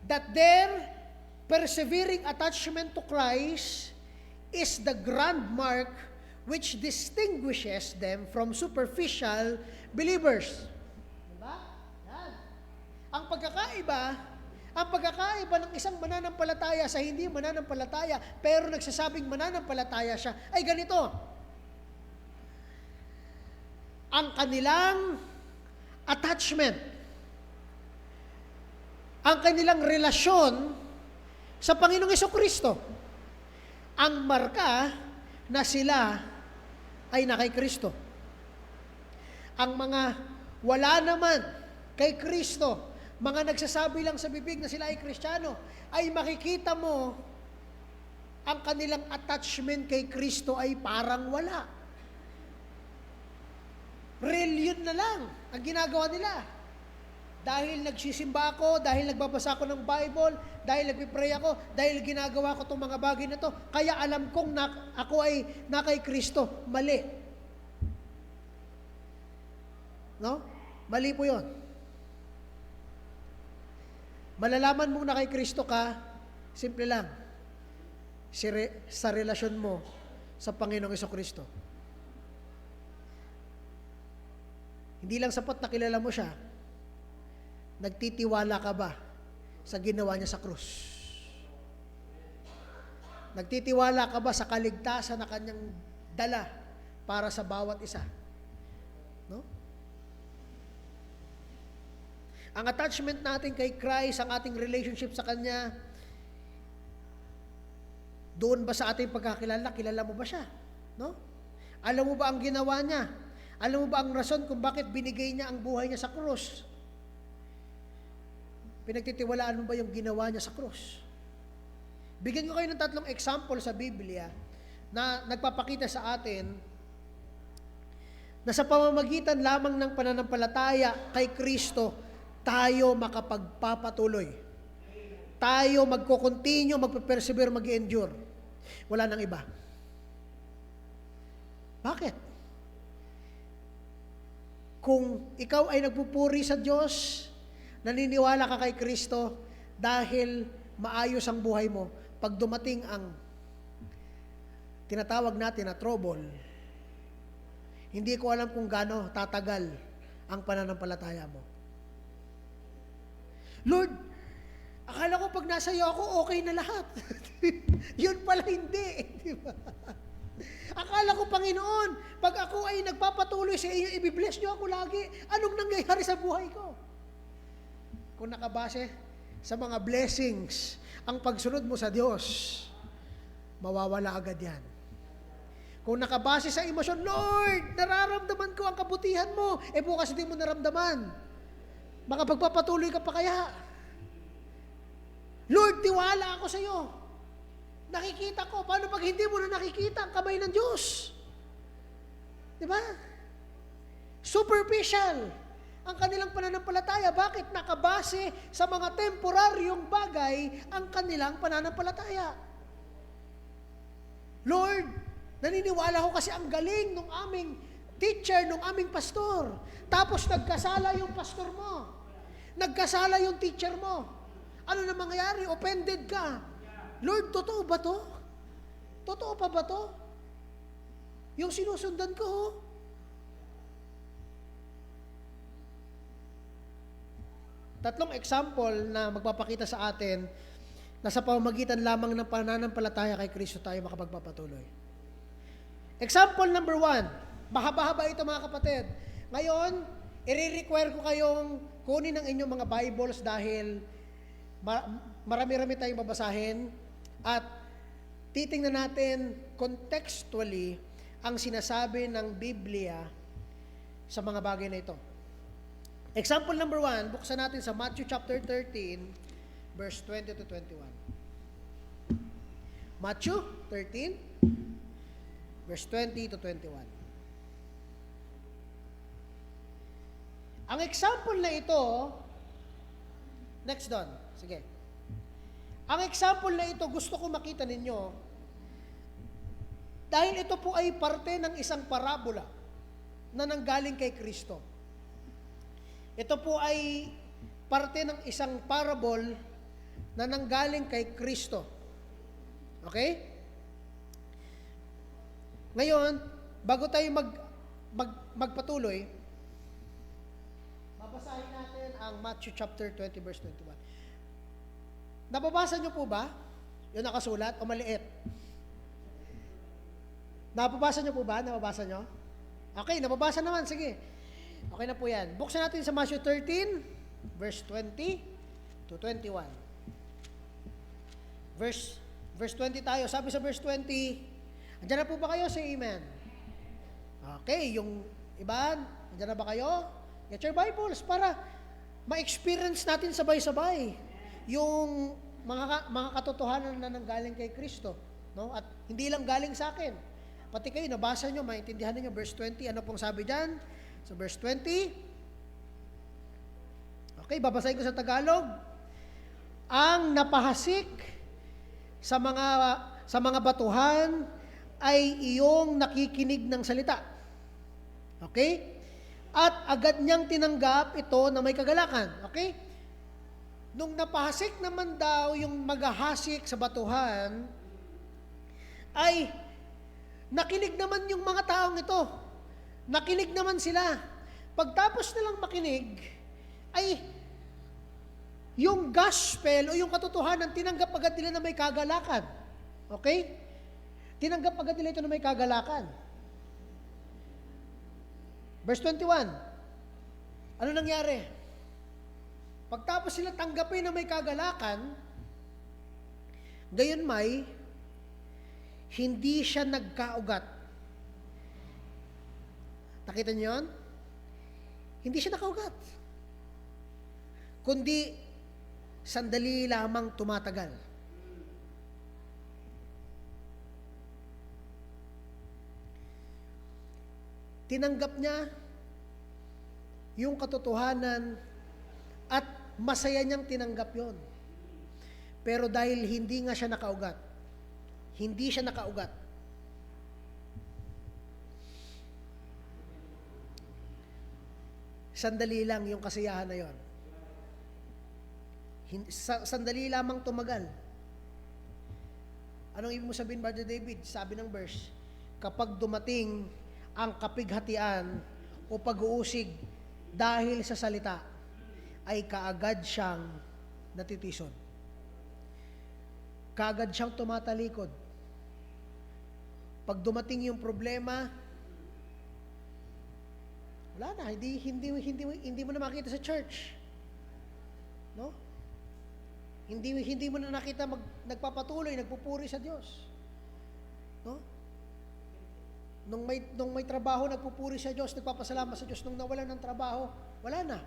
That their persevering attachment to Christ is the grand mark which distinguishes them from superficial believers. Diba? Yan. Ang pagkakaiba ng isang mananampalataya sa hindi mananampalataya, pero nagsasabing mananampalataya siya, ay ganito. Ang kanilang attachment, ang kanilang relasyon sa Panginoong Jesucristo, ang marka na sila ay na kay Kristo. Ang mga wala naman kay Kristo, mga nagsasabi lang sa bibig na sila ay Kristiyano, ay makikita mo ang kanilang attachment kay Kristo ay parang wala. Religion na lang ang ginagawa nila. Dahil nagsisimba ako, dahil nagbabasa ako ng Bible, dahil nagpipray ako, dahil ginagawa ko itong mga bagay na to, kaya alam kong ako ay na kay Kristo. Mali. No? Mali po yun. Malalaman mong na kay Kristo ka, simple lang, sa relasyon mo sa Panginoong Jesucristo. Hindi lang sapat na kilala mo siya, nagtitiwala ka ba sa ginawa niya sa krus? Nagtitiwala ka ba sa kaligtasan na kanyang dala para sa bawat isa? No? Ang attachment natin kay Christ, ang ating relationship sa Kanya, doon ba sa ating pagkakilala? Kilala mo ba siya? No? Alam mo ba ang ginawa niya? Alam mo ba ang rason kung bakit binigay niya ang buhay niya sa krus? Pinagtitiwalaan mo ba yung ginawa niya sa krus? Bigyan ko kayo ng 3 example sa Biblia na nagpapakita sa atin na sa pamamagitan lamang ng pananampalataya kay Kristo, tayo makapagpapatuloy. Tayo magko-continue, magpe-persevere, mag-endure. Wala nang iba. Bakit? Kung ikaw ay nagpupuri sa Diyos, naniniwala ka kay Kristo, dahil maayos ang buhay mo, pag dumating ang tinatawag natin na trouble, hindi ko alam kung gaano tatagal ang pananampalataya mo. Lord, akala ko pag nasa iyo ako, okay na lahat. Yun pala hindi. Di ba? Akala ko, Panginoon, pag ako ay nagpapatuloy sa iyo, i-bless niyo ako lagi. Anong nangyayari sa buhay ko? Kung nakabase sa mga blessings, ang pagsunod mo sa Diyos, mawawala agad yan. Kung nakabase sa emosyon, Lord, nararamdaman ko ang kabutihan mo, bukas hindi mo naramdaman. Makapagpapatuloy ka pa kaya? Lord, tiwala ako sa iyo. Nakikita ko. Paano pag hindi mo na nakikita ang kamay ng Diyos? Diba? Superficial ang kanilang pananampalataya. Bakit? Nakabase sa mga temporaryong bagay ang kanilang pananampalataya. Lord, naniniwala ko kasi ang galing ng aming teacher, ng aming pastor. Tapos nagkasala yung pastor mo. Nagkasala yung teacher mo. Ano na mangyayari? Offended ka. Lord, totoo ba to? Totoo pa ba to? Yung sinusundan ko, oh. Tatlong example na magpapakita sa atin na sa pamamagitan lamang ng pananampalataya kay Kristo tayo makapagpapatuloy. Example number 1. Mahaba-haba ito mga kapatid. Ngayon, i-require ko kayong kunin ang inyong mga Bibles dahil marami-rami tayong babasahin at titingnan natin contextually ang sinasabi ng Biblia sa mga bagay na ito. Example number 1, buksan natin sa Matthew chapter 13, verse 20 to 21. Matthew 13, verse 20 to 21. Ang example na ito, next doon, sige. Ang example na ito, gusto ko makita ninyo, dahil ito po ay parte ng isang parabola na nanggaling kay Kristo. Ito po ay parte ng isang parable na nanggaling kay Kristo. Okay? Ngayon, bago tayo magpatuloy, babasahin natin ang Matthew chapter 20 verse 21. Nababasa niyo po ba? Yung nakasulat o maliit? Nababasa niyo po ba? Nababasa niyo? Okay, nababasa naman. Sige. Okay na po yan. Buksan natin sa Matthew 13, verse 20 to 21. Verse 20 tayo. Sabi sa verse 20, andyan na po ba kayo? Say amen. Okay, yung iba, andyan na ba kayo? Get your Bibles para ma-experience natin sabay-sabay yung mga katotohanan na nanggaling kay Kristo. No? At hindi lang galing sa akin. Pati kayo, nabasa nyo, maintindihan niyo verse 20. Ano pong sabi dyan? So verse 20. Okay, babasahin ko sa Tagalog. Ang napahasik sa mga batuhan ay iyong nakikinig ng salita. Okay? At agad niyang tinanggap ito na may kagalakan. Okay? Nung napahasik naman daw yung maghahasik sa batuhan, ay nakinig naman yung mga taong ito. Nakinig naman sila. Pagtapos nilang makinig, ay yung gospel o yung katotohanan, tinanggap agad nila na may kagalakan. Okay? Tinanggap agad nila ito na may kagalakan. Verse 21. Ano nangyari? Pagtapos sila tanggapin na may kagalakan, gayon may, hindi siya nagkaugat. Nakita niyo yun? Hindi siya nakaugat. Kundi, sandali lamang tumatagal. Tinanggap niya yung katotohanan at masaya niyang tinanggap yon. Pero dahil hindi nga siya nakaugat, hindi siya nakaugat, sandali lang yung kasiyahan na yon. Sandali lamang tumagal. Anong ibig mo sabihin, Brother David? Sabi ng verse, kapag dumating ang kapighatian o pag-uusig dahil sa salita, ay kaagad siyang natitison. Kaagad siyang tumatalikod. Pag dumating yung problema, wala na, hindi mo na makita sa church. No? Hindi mo na nakita nagpapatuloy, nagpupuri sa Diyos. No? Nung may trabaho, nagpupuri sa Diyos, nagpapasalamat sa Diyos. Nung nawalan ng trabaho, wala na.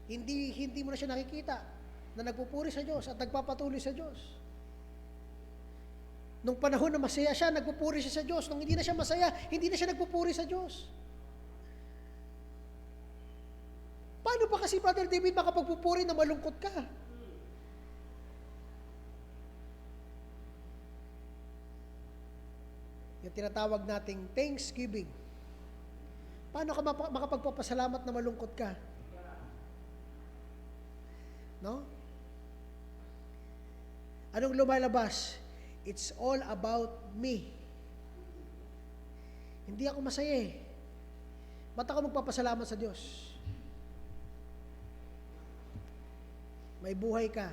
Hindi mo na siya nakikita na nagpupuri sa Diyos at nagpapatuloy sa Diyos. Nung panahon na masaya siya, nagpupuri siya sa Diyos. Nung hindi na siya masaya, hindi na siya nagpupuri sa Diyos. Paano ba kasi, Brother David, makapagpupuri na malungkot ka? Yung tinatawag nating thanksgiving. Paano ka makapagpapasalamat na malungkot ka? No? Anong lumalabas? It's all about me. Hindi ako masaya eh. Ba't ako magpapasalamat sa Diyos? May buhay ka.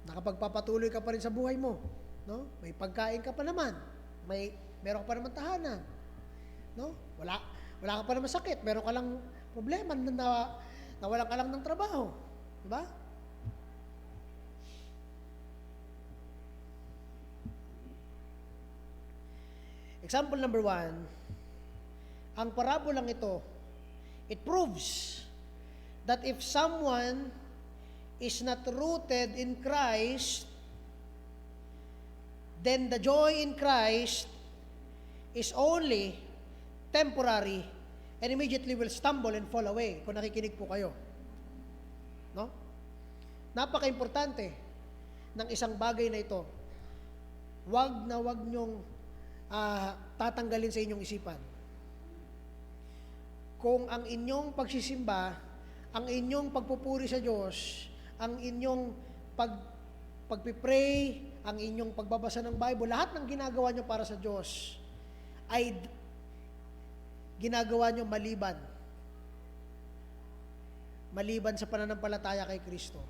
Nakapagpapatuloy ka pa rin sa buhay mo. No? May pagkain ka pa naman. Meron ka pa naman tahanan. No? Wala ka pa naman sakit. Meron ka lang problema na nawalan ka lang ng trabaho. Diba? Example number 1, ang parabolang ito, it proves that if someone is not rooted in Christ, then the joy in Christ is only temporary and immediately will stumble and fall away. Kung nakikinig po kayo. No? Napaka-importante ng isang bagay na ito. Wag nyong tatanggalin sa inyong isipan. Kung ang inyong pagsisimba, ang inyong pagpupuri sa Diyos, ang inyong pagpipray, ang inyong pagbabasa ng Bible, lahat ng ginagawa nyo para sa Diyos ay ginagawa nyo maliban sa pananampalataya kay Kristo.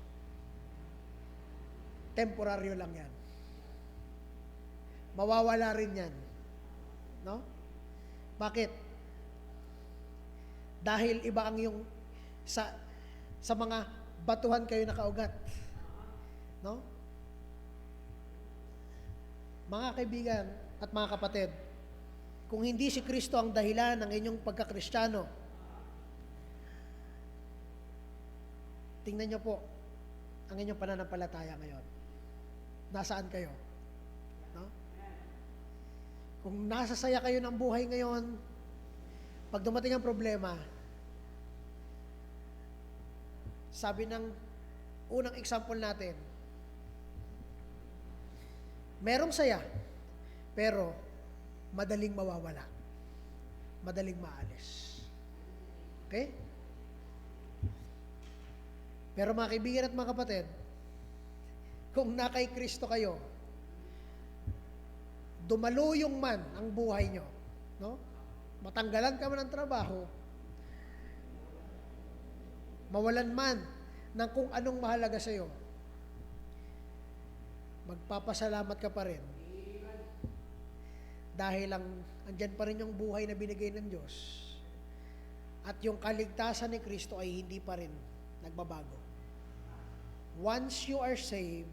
Temporaryo lang yan. Mawawala rin yan. No? Bakit? Dahil iba ang yung sa mga batuhan kayo nakaugat. No? Mga kaibigan at mga kapatid, kung hindi si Kristo ang dahilan ng inyong pagkakristyano, tingnan niyo po ang inyong pananampalataya ngayon. Nasaan kayo? No? Kung nasasaya kayo ng buhay ngayon, pag dumating ang problema, sabi ng unang example natin, merong saya, pero madaling mawawala. Madaling maalis. Okay? Pero mga kaibigan at mga kapatid, kung na kay Kristo kayo, dumaluyong man ang buhay nyo, no? Matanggalan ka man ng trabaho, mawalan man ng kung anong mahalaga sa iyo, magpapasalamat ka pa rin. Dahil andyan pa rin yung buhay na binigay ng Diyos. At yung kaligtasan ni Kristo ay hindi pa rin nagbabago. Once you are saved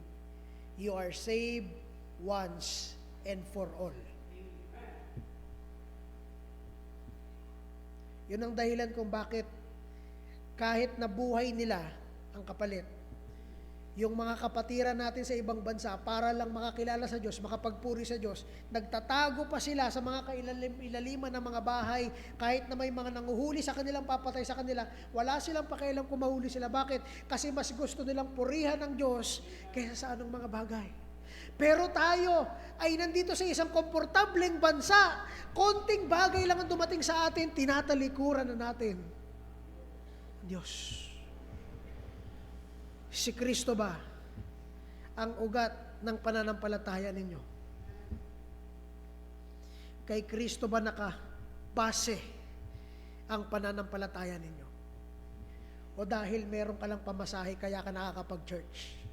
once and for all. Yun ang dahilan kung bakit kahit na buhay nila ang kapalit, yung mga kapatiran natin sa ibang bansa, para lang makakilala sa Diyos, makapagpuri sa Diyos, nagtatago pa sila sa mga kailaliman ng mga bahay, kahit na may mga nanguhuli sa kanilang, papatay sa kanila, wala silang pakialam kung mahuli sila. Bakit? Kasi mas gusto nilang purihan ng Diyos kaysa sa anong mga bagay. Pero tayo ay nandito sa isang komportableng bansa, konting bagay lang ang dumating sa atin, tinatalikuran na natin Diyos. Si Kristo ba ang ugat ng pananampalataya ninyo? Kay Kristo ba nakabase ang pananampalataya ninyo? O dahil meron ka lang pamasahe kaya ka nakakapag-church?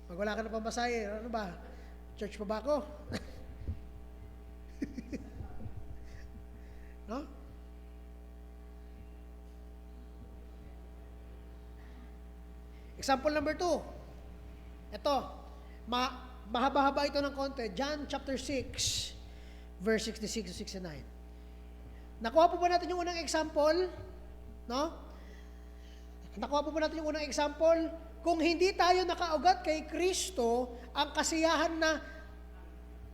Pag wala ka na pamasahe, ano ba? Church pa ba ako? No? Example number 2. Ito, mahaba-haba ito ng konti. John chapter 6, verse 66 to 69. Nakuha po ba natin yung unang example? No? Nakuha po ba natin yung unang example? Kung hindi tayo nakaugat kay Kristo, ang kasiyahan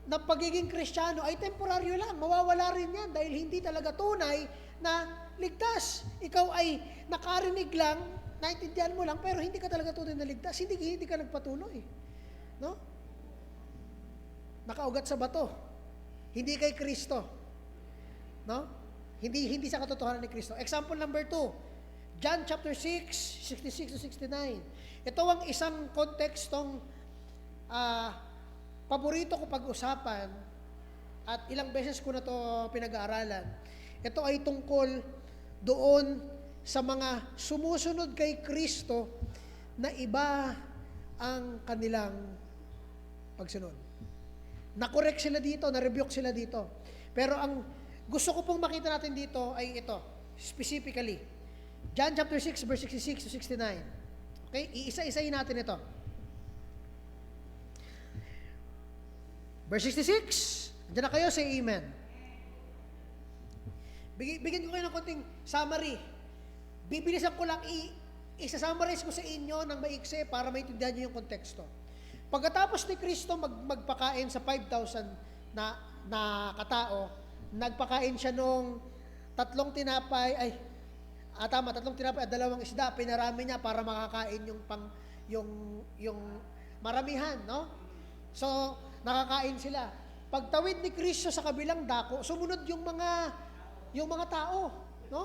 na pagiging Kristiyano ay temporaryo lang. Mawawala rin yan dahil hindi talaga tunay na ligtas. Ikaw ay nakarinig lang, naintindihan mo lang, pero hindi ka talaga tunay na ligtas. Hindi ka nagpatuloy. No? Nakaugat sa bato. Hindi kay Kristo. No? Hindi sa katotohanan ni Kristo. Example number 2. John chapter 6, 66 to 69. Ito ang isang kontekstong paborito ko pag-usapan at ilang beses ko na to pinag-aaralan. Ito ay tungkol doon sa mga sumusunod kay Kristo na iba ang kanilang pagsunod. Na-correct sila dito, na-rebuke sila dito. Pero ang gusto ko pong makita natin dito ay ito, specifically. John chapter 6, verse 66 to 69. Okay? Iisa-isahin natin ito. Verse 66. Diyan na kayo, say amen. Bigyan ko kayo ng konting summary. Bibilisan ko lang, isa-summarize ko sa inyo ng maiksi para maintindihan nyo yung konteksto. Pagkatapos ni Kristo magpakain sa 5,000 na katao, nagpakain siya nung 3 tinapay at 2 isda, pinarami niya para makakain yung maramihan, no? So, nakakain sila. Pagtawid ni Kristo sa kabilang dako, sumunod yung mga tao, no?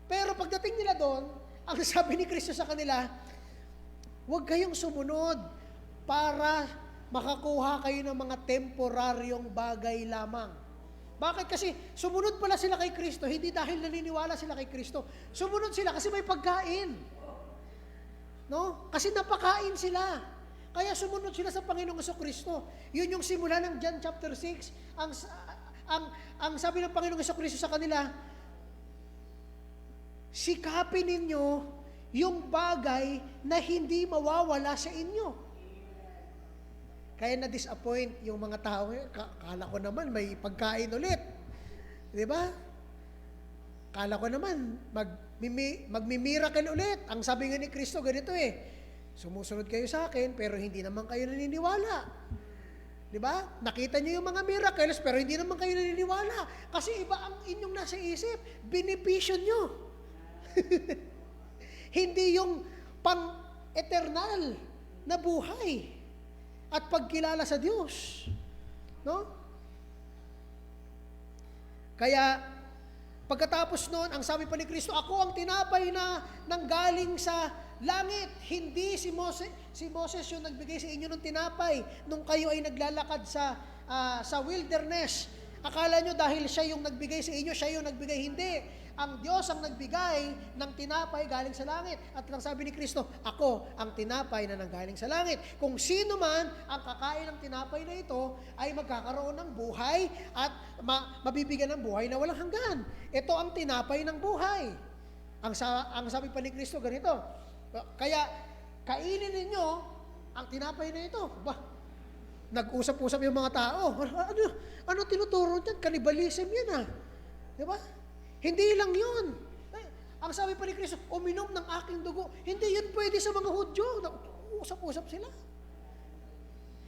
Pero pagdating nila doon, ang sabi ni Kristo sa kanila, huwag kayong sumunod para makakuha kayo ng mga temporaryong bagay lamang. Bakit? Kasi sumunod pala sila kay Kristo, hindi dahil naniniwala sila kay Kristo. Sumunod sila kasi may pagkain. No? Kasi napakain sila. Kaya sumunod sila sa Panginoong Kristo. Yun yung simula ng John chapter 6. Ang sabi ng Panginoong Kristo sa kanila, sikapin ninyo yung bagay na hindi mawawala sa inyo. Kaya na-disappoint yung mga tao. Kala ko naman may pagkain ulit. Di ba? Kala ko naman magmi-miracle ulit. Ang sabi nga ni Kristo, ganito sumusunod kayo sa akin, pero hindi naman kayo naniniwala. Di ba? Nakita niyo yung mga miracles, pero hindi naman kayo naniniwala. Kasi iba ang inyong nasa isip. Benepisyo nyo. Hindi yung pang-eternal na buhay at pagkilala sa Diyos. No? Kaya, pagkatapos noon, ang sabi pa ni Kristo, ako ang tinapay na nanggaling sa langit. Hindi si Moses yung nagbigay sa inyo ng tinapay nung kayo ay naglalakad sa wilderness. Akala nyo dahil siya yung nagbigay sa inyo, siya yung nagbigay. Hindi. Ang Diyos ang nagbigay ng tinapay galing sa langit. At ang sabi ni Kristo, ako ang tinapay na nanggaling sa langit. Kung sino man ang kakain ng tinapay na ito, ay magkakaroon ng buhay at mabibigyan ng buhay na walang hanggan. Ito ang tinapay ng buhay. Ang sabi pa ni Kristo, ganito, kaya kainin ninyo ang tinapay na ito. Nag-usap-usap yung mga tao. Ano tinuturo dyan? Cannibalism yan Di ba? Hindi lang yun. Ang sabi pa ni Kristo, uminom ng aking dugo. Hindi yun pwede sa mga Hudyo. Usap-usap sila.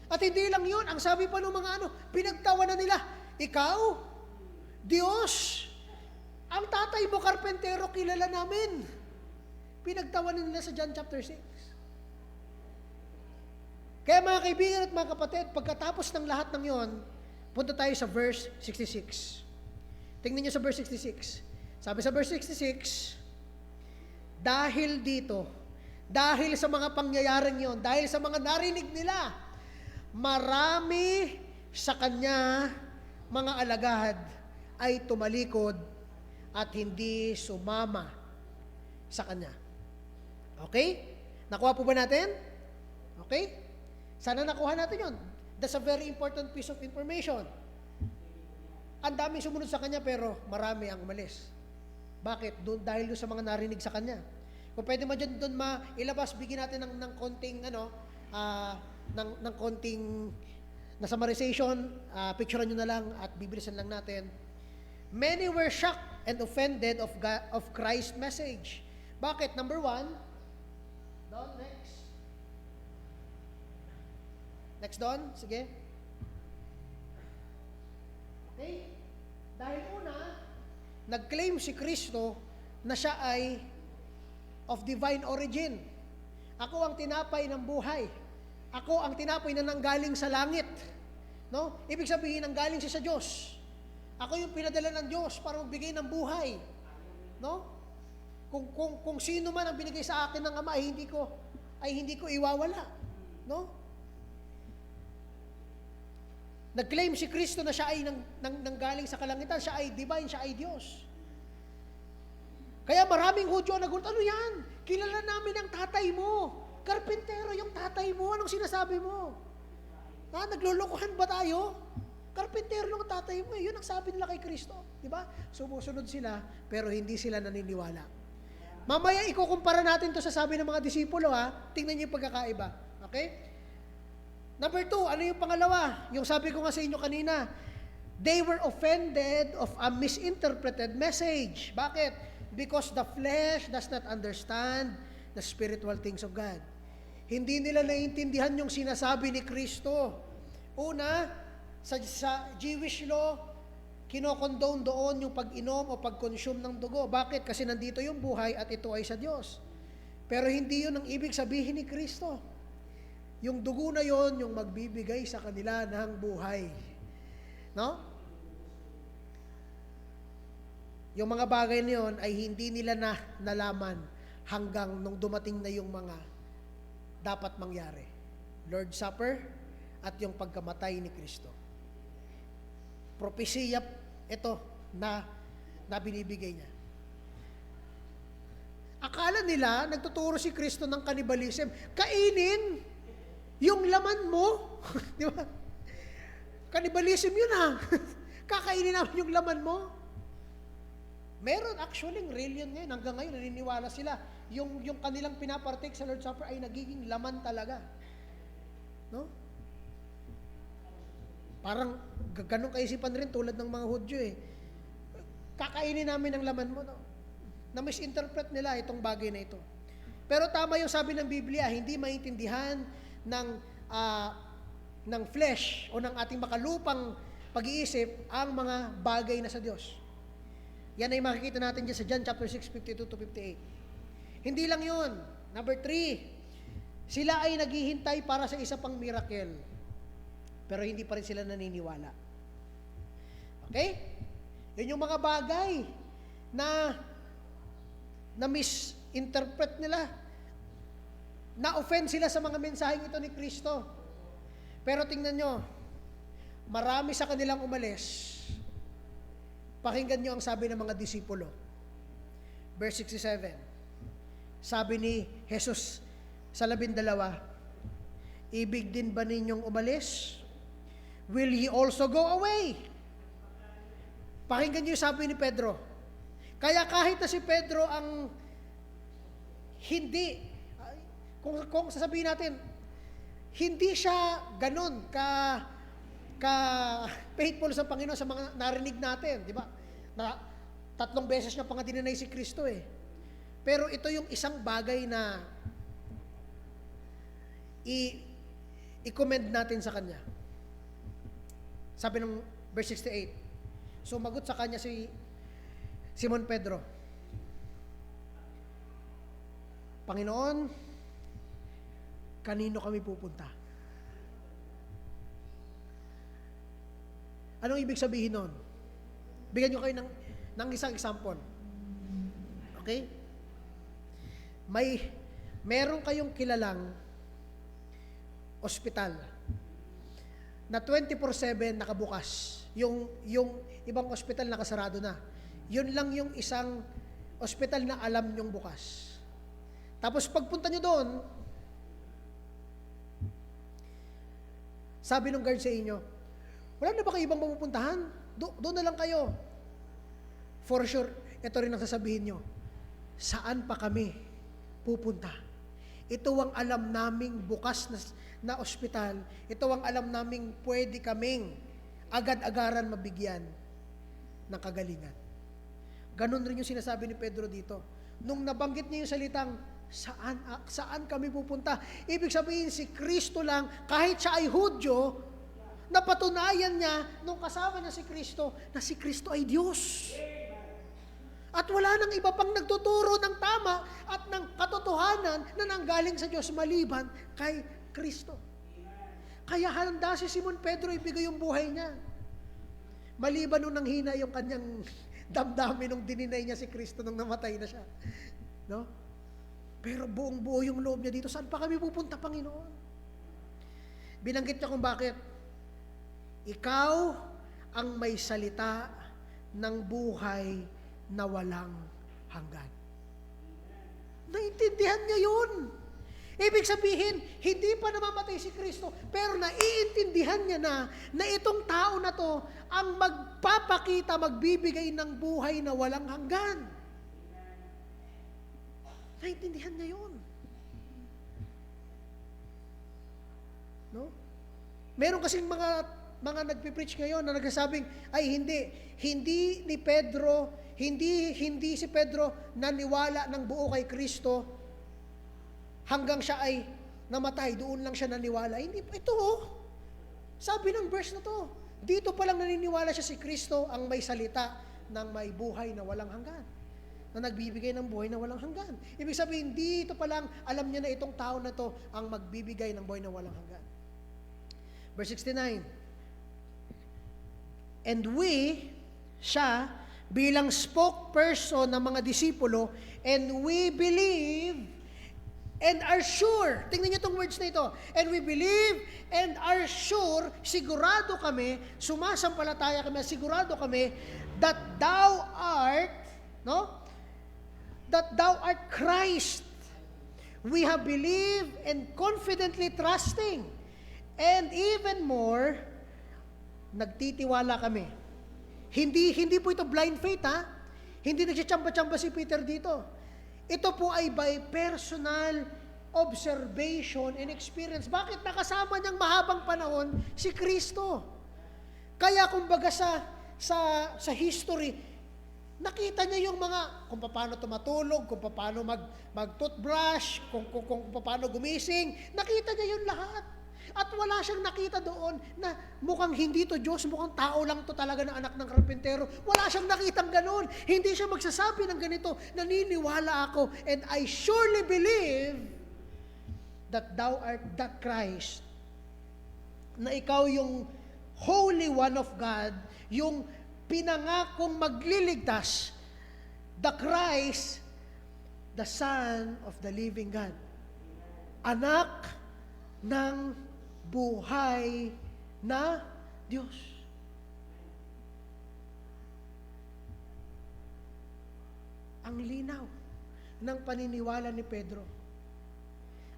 At hindi lang yun. Ang sabi pa ng mga pinagtawanan nila, ikaw, Diyos, ang tatay mo, karpentero, kilala namin. Pinagtawanan nila sa John chapter 6. Kaya mga kaibigan at mga kapatid, pagkatapos ng lahat ng yon, punta tayo sa verse 66. Tingnan niyo sa verse 66. Sabi sa verse 66, dahil dito, dahil sa mga pangyayaring yon, dahil sa mga narinig nila, marami sa kanya mga alagad ay tumalikod at hindi sumama sa kanya. Okay? Nakuha po ba natin? Okay? Sana nakuha natin yon. That's a very important piece of information. Ang daming sumunod sa kanya pero marami ang umalis. Bakit? Dahil doon sa mga narinig sa kanya. Kung pwede mo dyan doon mailabas, bigyan natin ng konting ng konting na summarization, picturean nyo na lang at bibilisan lang natin. Many were shocked and offended of Christ's message. Bakit? Number 1, doon, next. Next doon, sige. Okay? Dahil una, nag-claim si Kristo na siya ay of divine origin. Ako ang tinapay ng buhay. Ako ang tinapay na nanggaling sa langit. No? Ibig sabihin, nanggaling siya sa Diyos. Ako yung pinadala ng Diyos para magbigay ng buhay. No? Kung sino man ang binigay sa akin ng Ama, ay hindi ko iwawala. No? Nag-claim si Kristo na siya ay nanggaling sa kalangitan, siya ay divine, siya ay Diyos. Kaya maraming Hudyo ang nagulat, ano yan? Kilala namin ang tatay mo. Karpentero yung tatay mo, anong sinasabi mo? Naglolokohan ba tayo? Karpentero lang ang tatay mo, yun ang sabi nila kay Kristo. Diba? Sumusunod sila, pero hindi sila naniniwala. Mamaya ikukumpara natin to sa sabi ng mga disipulo, tingnan niyo yung pagkakaiba. Okay? Number 2, ano yung pangalawa? Yung sabi ko nga sa inyo kanina, They were offended of a misinterpreted message. Bakit? Because the flesh does not understand the spiritual things of God. Hindi nila naiintindihan yung sinasabi ni Kristo. Una, sa Jewish law, kinokondone doon yung pag-inom o pag-consume ng dugo. Bakit? Kasi nandito yung buhay at ito ay sa Diyos. Pero hindi yun ang ibig sabihin ni Kristo. Yung dugo na yon yung magbibigay sa kanila ng buhay. No? Yung mga bagay na yun ay hindi nila na nalaman hanggang nung dumating na yung mga dapat mangyari. Lord's Supper at yung pagkamatay ni Kristo. Propesya ito na binibigay niya. Akala nila, nagtuturo si Kristo ng cannibalism. Kainin yung laman mo. Di ba? Cannibalism yun ha. Kakainin namin yung laman mo. Meron actually, real yun ngayon. Hanggang ngayon, naniniwala sila. Yung kanilang pinapartake sa Lord's Supper ay nagiging laman talaga. No? Parang ganun kaisipan rin tulad ng mga Hudyo eh. Kakainin namin ang laman mo. No? Na-misinterpret nila itong bagay na ito. Pero tama yung sabi ng Biblia, hindi maintindihan ng flesh o ng ating makalupang pag-iisip ang mga bagay na sa Diyos. Yan ay makikita natin dyan sa John chapter 6, 52 to 58. Hindi lang yun. Number 3, sila ay naghihintay para sa isa pang miracle. Pero hindi pa rin sila naniniwala. Okay? Yun yung mga bagay na misinterpret nila. Na-offend sila sa mga mensaheng ito ni Kristo. Pero tingnan nyo, marami sa kanilang umalis. Pakinggan nyo ang sabi ng mga disipulo. Verse 67. Sabi ni Jesus sa 12, ibig din ba ninyong umalis? Will ye also go away? Pakinggan nyo yung sabi ni Pedro. Kaya kahit na si Pedro ang hindi, kung sasabihin natin, hindi siya ganun ka faithful sa Panginoon sa mga narinig natin, di ba? Na 3 beses niya pa nga dinanay si Kristo eh. Pero ito yung isang bagay na i-commend natin sa kanya. Sabi ng verse 68, sumagot sa kanya si Simon Pedro, Panginoon, kanino kami pupunta? Anong ibig sabihin nun? Bigyan nyo kayo ng isang example. Okay? Meron kayong kilalang ospital na 24/7 nakabukas. Yung ibang ospital nakasarado na. Yun lang yung isang ospital na alam nyong bukas. Tapos pagpunta nyo doon, sabi ng guard sa inyo, wala na ba kayo ibang mapupuntahan? Doon na lang kayo. For sure, ito rin ang sasabihin nyo, saan pa kami pupunta? Ito ang alam naming bukas na ospital. Ito ang alam naming pwede kaming agad-agaran mabigyan ng kagalingan. Ganon rin yung sinasabi ni Pedro dito. Nung nabanggit niya yung salitang, saan kami pupunta? Ibig sabihin, si Kristo lang, kahit siya ay Hudyo, napatunayan niya, nung kasama niya si Kristo, na si Kristo ay Diyos. At wala nang iba pang nagtuturo ng tama at ng katotohanan na nanggaling sa Diyos maliban kay Kristo. Kaya handa si Simon Pedro ibigay yung buhay niya. Maliban nung nanghina yung kanyang damdamin nung dininay niya si Kristo nung namatay na siya. No? Pero buong buo yung loob niya dito, saan pa kami pupunta, Panginoon? Binanggit niya kung bakit. Ikaw ang may salita ng buhay na walang hanggan. Naintindihan niya yun. Ibig sabihin, hindi pa namamatay si Kristo, pero naiintindihan niya na itong tao na to ang magpapakita, magbibigay ng buhay na walang hanggan. Naintindihan niya yun. No? Meron kasing mga mga nagpipreach ngayon na nagsasabing, ay hindi ni Pedro, hindi si Pedro naniwala ng buo kay Kristo hanggang siya ay namatay, doon lang siya naniwala. Hindi pa ito, sabi ng verse na to, dito pa lang naniniwala siya si Kristo ang may salita ng may buhay na walang hanggan, na nagbibigay ng buhay na walang hanggan. Ibig sabihin, dito pa lang alam niya na itong tao na to ang magbibigay ng buhay na walang hanggan. Verse 69, and we, siya, bilang spokesperson ng mga disipulo, and we believe and are sure. Tingnan niyo itong words na ito. And we believe and are sure, sigurado kami, sumasampalataya kami, sigurado kami, that thou art, that thou art Christ. We have believed and confidently trusting. And even more, nagtitiwala kami. Hindi po ito blind faith, ha? Hindi nagsitsamba-tsamba si Peter dito. Ito po ay by personal observation and experience. Bakit? Nakasama niyang mahabang panahon si Kristo. Kaya kumbaga sa history, nakita niya yung mga, kung paano tumatulog, kung paano mag-toothbrush, kung paano gumising, nakita niya yun lahat. At wala siyang nakita doon na mukhang hindi to Diyos, mukhang tao lang to talaga na anak ng karpentero. Wala siyang nakitang ganun. Hindi siya magsasabi ng ganito, naniniwala ako, and I surely believe that thou art the Christ. Na ikaw yung Holy One of God, yung pinangakong magliligtas, the Christ, the Son of the living God. Anak ng buhay na Diyos. Ang linaw ng paniniwala ni Pedro.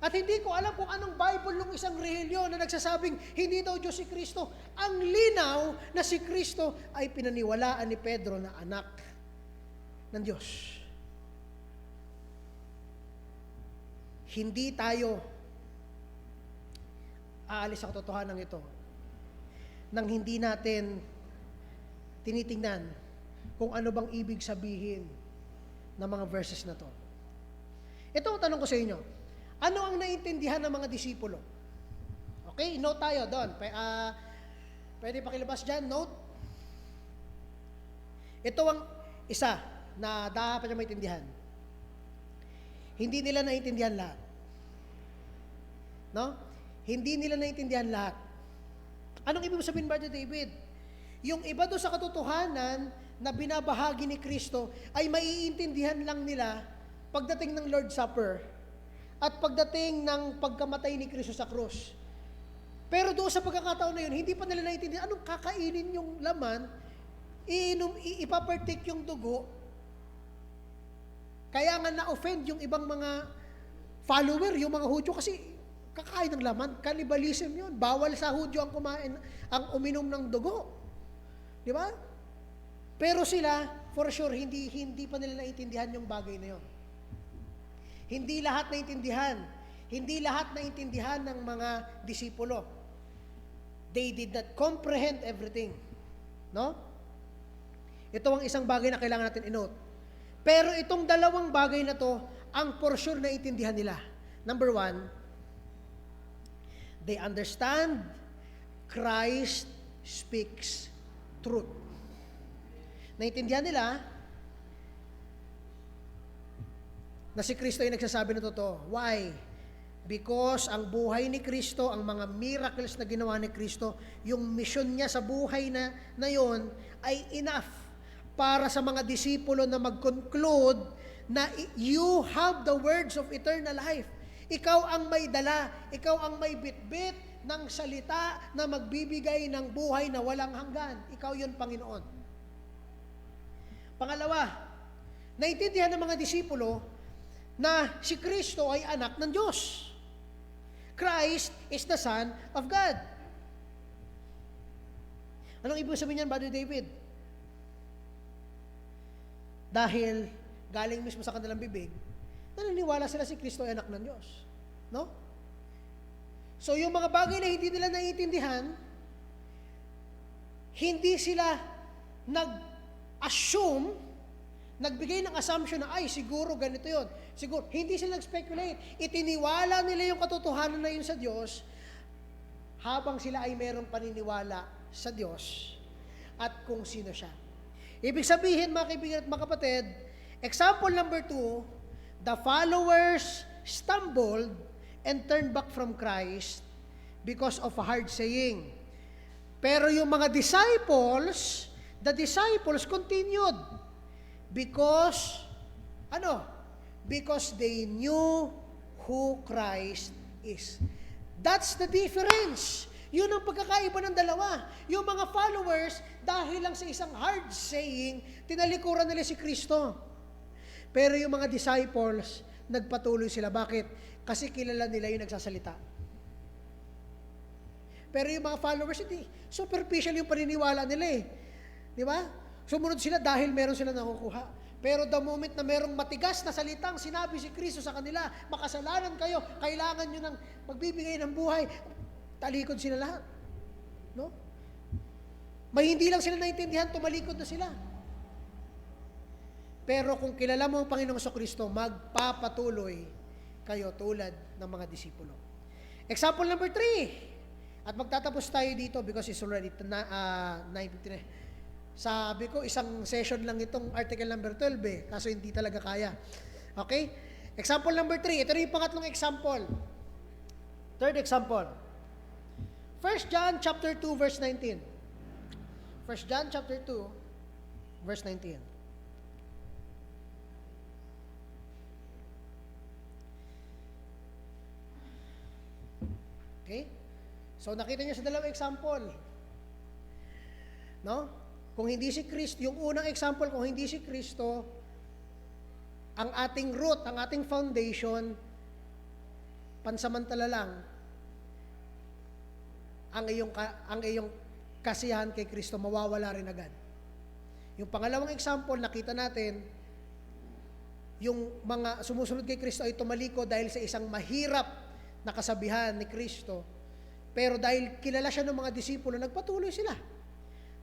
At hindi ko alam kung anong Bible ng isang relihiyon na nagsasabing hindi daw Diyos si Kristo. Ang linaw na si Kristo ay pinaniwalaan ni Pedro na anak ng Diyos. Hindi tayo aalis sa katotohanan ito nang hindi natin tinitingnan kung ano bang ibig sabihin ng mga verses na to. Ito ang tanong ko sa inyo. Ano ang naintindihan ng mga disipulo? Okay, note tayo doon. Pwede pakilabas dyan, note. Ito ang isa na dapat niya maintindihan. Hindi nila naintindihan lahat. No? Hindi nila naintindihan lahat. Anong ibig sabihin, Brother David? Yung iba doon sa katotohanan na binabahagi ni Kristo ay maiintindihan lang nila pagdating ng Lord's Supper at pagdating ng pagkamatay ni Kristo sa krus. Pero doon sa pagkakataon na yun, hindi pa nila naintindihan anong kakainin yung laman, ipapartake yung dugo. Kaya nga na-offend yung ibang mga follower, yung mga Hudyo, kasi kakain ng laman, cannibalism yun. Bawal sa Hudyo ang uminom ng dugo. Di ba? Pero sila, for sure, hindi pa nila naintindihan yung bagay na yun. Hindi lahat naintindihan. Hindi lahat naintindihan ng mga disipulo. They did not comprehend everything. No? Ito ang isang bagay na kailangan natin i-note. Pero itong dalawang bagay na to, ang for sure naintindihan nila. Number one, they understand Christ speaks truth. Naintindihan nila na si Kristo ay nagsasabi ng totoo. Why? Because ang buhay ni Kristo, ang mga miracles na ginawa ni Kristo, yung mission niya sa buhay na yon ay enough para sa mga disipulo na mag-conclude na you have the words of eternal life. Ikaw ang may dala, ikaw ang may bitbit ng salita na magbibigay ng buhay na walang hanggan. Ikaw yun, Panginoon. Pangalawa, naintindihan ng mga disipulo na si Kristo ay anak ng Diyos. Christ is the Son of God. Anong ibig sabihin niyan, Brother David? Dahil galing mismo sa kanilang bibig, naniniwala sila si Kristo ay anak ng Diyos. No? So yung mga bagay na hindi nila naiintindihan, Hindi sila nag-assume, nagbigay ng assumption na, ay, siguro ganito yon. Siguro, hindi sila nag-speculate. Itiniwala nila yung katotohanan na yun sa Diyos, habang sila ay merong paniniwala sa Diyos at kung sino siya. Ibig sabihin, mga kaibigan at mga kapatid, example number 2, the followers stumbled and turned back from Christ because of a hard saying. Pero yung mga disciples, the disciples continued because, because they knew who Christ is. That's the difference. Yun ang pagkakaiba ng dalawa. Yung mga followers, dahil lang sa isang hard saying, tinalikuran nila si Kristo. Pero yung mga disciples, nagpatuloy sila. Bakit? Kasi kilala nila yung nagsasalita. Pero yung mga followers, hindi. Superficial yung paniniwala nila eh. Di ba? Sumunod sila dahil meron sila nakukuha. Pero the moment na merong matigas na salitang sinabi si Kristo sa kanila, makasalanan kayo, kailangan nyo ng magbibigay ng buhay, talikod sila lahat. No? May hindi lang sila naintindihan, tumalikod na sila. Pero kung kilala mo ang Panginoong Kristo, magpapatuloy kayo tulad ng mga disipulo. Example number 3. At magtatapos tayo dito because it's already 9:59. Sabi ko, isang session lang itong article number 12 eh. Kaso hindi talaga kaya. Okay? Example number 3. Ito rin yung pangatlong example. Third example. 1 John chapter 2 verse 19. 1 John chapter 2 verse 19. Okay? So nakita niyo sa dalawang example. No? Kung hindi si Kristo, yung unang example, kung hindi si Kristo, ang ating root, ang ating foundation, pansamantala lang, ang iyong kasiyahan kay Kristo, mawawala rin agad. Yung pangalawang example, nakita natin, yung mga sumusunod kay Kristo ay tumaliko dahil sa isang mahirap na kasabihan ni Kristo, pero dahil kilala siya ng mga disipulo, nagpatuloy sila.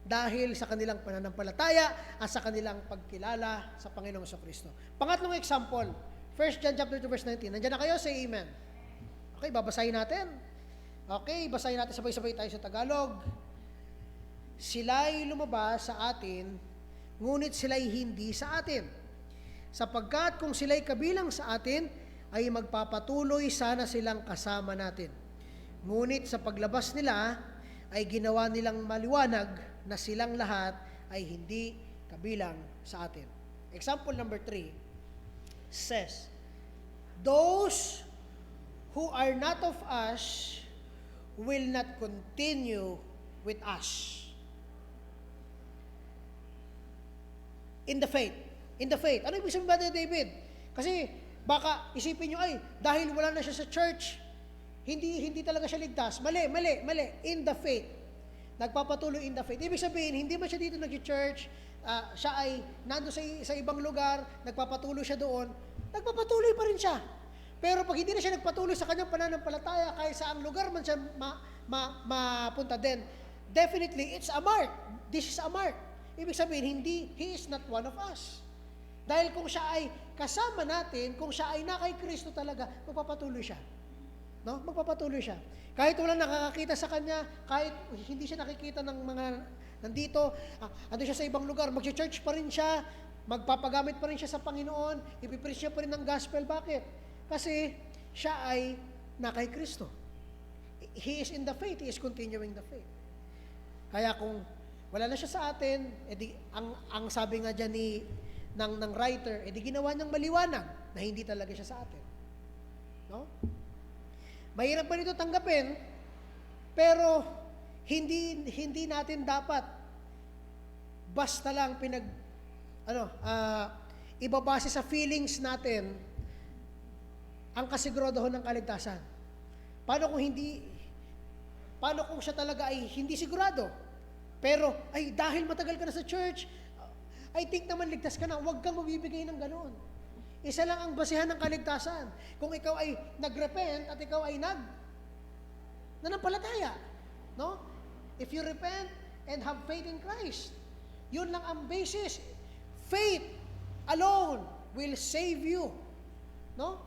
Dahil sa kanilang pananampalataya at sa kanilang pagkilala sa Panginoong Kristo. Pangatlong example, 1 John chapter 2 verse 19. Nandiyan na kayo? Say amen. Okay, babasahin natin. Okay, basahin natin sabay-sabay tayo sa Tagalog. Sila'y lumabas sa atin, ngunit sila'y hindi sa atin. Sapagkat kung sila'y kabilang sa atin, ay magpapatuloy sana silang kasama natin. Ngunit sa paglabas nila, ay ginawa nilang maliwanag na silang lahat ay hindi kabilang sa atin. Example number 3 says, those who are not of us will not continue with us. In the faith. In the faith. Ano ibig sabihin ba ni David? Kasi baka isipin nyo, ay, dahil wala na siya sa church, hindi talaga siya ligtas. Mali. In the faith. Nagpapatuloy in the faith. Ibig sabihin, hindi man siya dito nag-church, siya ay nando sa ibang lugar, nagpapatuloy siya doon, nagpapatuloy pa rin siya. Pero pag hindi na siya nagpatuloy sa kanyang pananampalataya, kahit saang lugar man siya mapunta din, definitely, it's a mark. This is a mark. Ibig sabihin, he is not one of us. Dahil kung siya ay kasama natin, kung siya ay na kay Kristo talaga, magpapatuloy siya. No? Magpapatuloy siya. Kahit walang nakakakita sa kanya, kahit hindi siya nakikita ng mga nandito, ando siya sa ibang lugar, mag-church pa rin siya, magpapagamit pa rin siya sa Panginoon, ipipreach niya pa rin ng gospel. Bakit? Kasi siya ay na kay Kristo. He is in the faith, he is continuing the faith. Kaya kung wala na siya sa atin, edi, ang sabi nga dyan ng writer, edi ginawa niyang maliwanag na hindi talaga siya sa atin. No? Mahirap pa nito tanggapin, pero hindi natin dapat basta lang ibabase sa feelings natin ang kasiguraduhan ng kaligtasan. Paano kung siya talaga ay hindi sigurado? Pero, ay dahil matagal ka na sa church, I think naman ligtas ka na, huwag kang mabibigay ng ganoon. Isa lang ang basihan ng kaligtasan. Kung ikaw ay nag-repent at ikaw ay nanampalataya. No? If you repent and have faith in Christ. Yun lang ang basis. Faith alone will save you. No?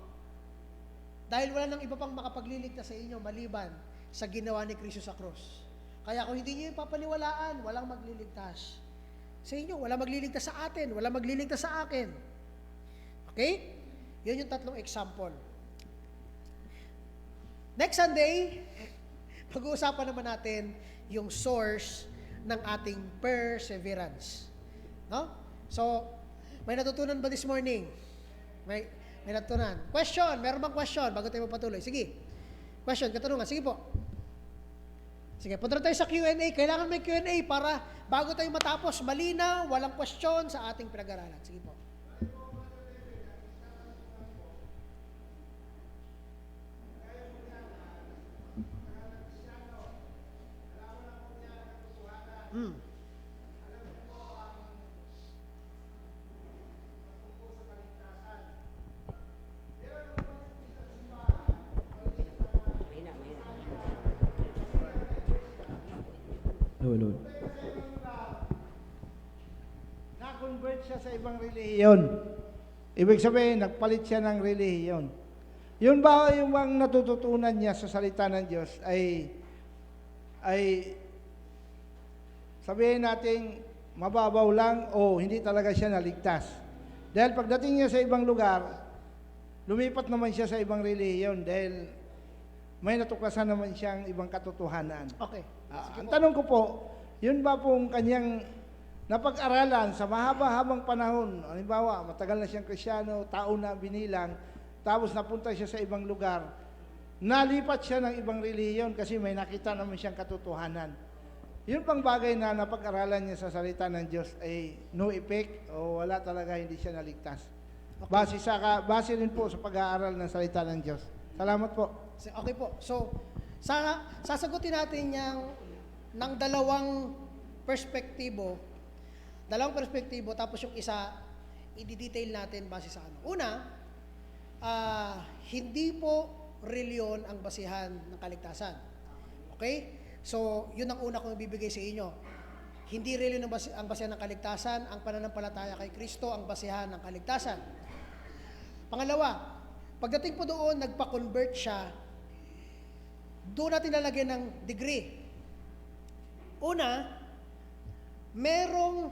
Dahil wala nang iba pang makapagliligtas sa inyo maliban sa ginawa ni Kristo sa krus. Kaya kung hindi niyo ipapaniwalaan, walang magliligtas sa inyo, walang magliligtas sa atin, walang magliligtas sa akin. Okay? Yun yung tatlong example. Next Sunday, pag-uusapan naman natin yung source ng ating perseverance. No? So, may natutunan ba this morning? May natutunan. Question, meron bang question bago tayo magpatuloy? Sige. Question, katanungan. Sige po. Sige, punta tayo sa Q&A. Kailangan may Q&A para bago tayo matapos, malinaw, walang question sa ating pinag-aralan. Sige po. Lord. Na-convert siya sa ibang relihiyon. Ibig sabihin, nagpalit siya ng relihiyon. Yun ba yung bang natututunan niya sa salita ng Diyos ay sabihin natin mababaw lang o hindi talaga siya naligtas. Dahil pagdating niya sa ibang lugar, lumipat naman siya sa ibang relihiyon dahil may natuklasan naman siyang ibang katotohanan. Okay. Ang tanong ko po, yun ba pong kanyang napag-aralan sa mahaba-habang panahon, halimbawa, matagal na siyang Kristiyano, taon na binilang, tapos napunta siya sa ibang lugar, nalipat siya ng ibang relihiyon kasi may nakita naman siyang katotohanan. Yun pang bagay na napag-aralan niya sa salita ng Diyos ay no effect o wala talaga, hindi siya naligtas. Okay. Base rin po sa pag-aaral ng salita ng Diyos. Salamat po. Okay po. So, sasagutin natin ng dalawang perspektibo, tapos yung isa, i-detail natin base sa ano. Una, hindi po reliyon ang basihan ng kaligtasan. Okay? So, yun ang una kong ibibigay sa inyo. Hindi reliyon ang basihan ng kaligtasan, ang pananampalataya kay Kristo ang basihan ng kaligtasan. Pangalawa, pagdating po doon, nagpa-convert siya, doon natin lalagyan ng degree. Una, merong,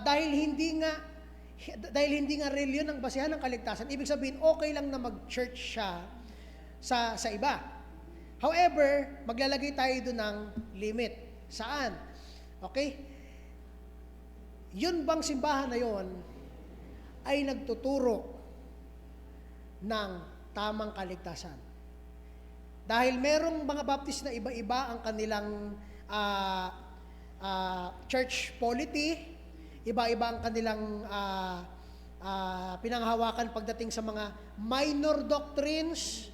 dahil hindi nga reliyon ang basihan ng kaligtasan, ibig sabihin, okay lang na mag-church siya sa iba. However, maglalagay tayo doon ng limit. Saan? Okay? Yun bang simbahan na yon ay nagtuturo ng tamang kaligtasan? Dahil merong mga Baptist na iba-iba ang kanilang church polity, iba-iba ang kanilang pinanghawakan pagdating sa mga minor doctrines,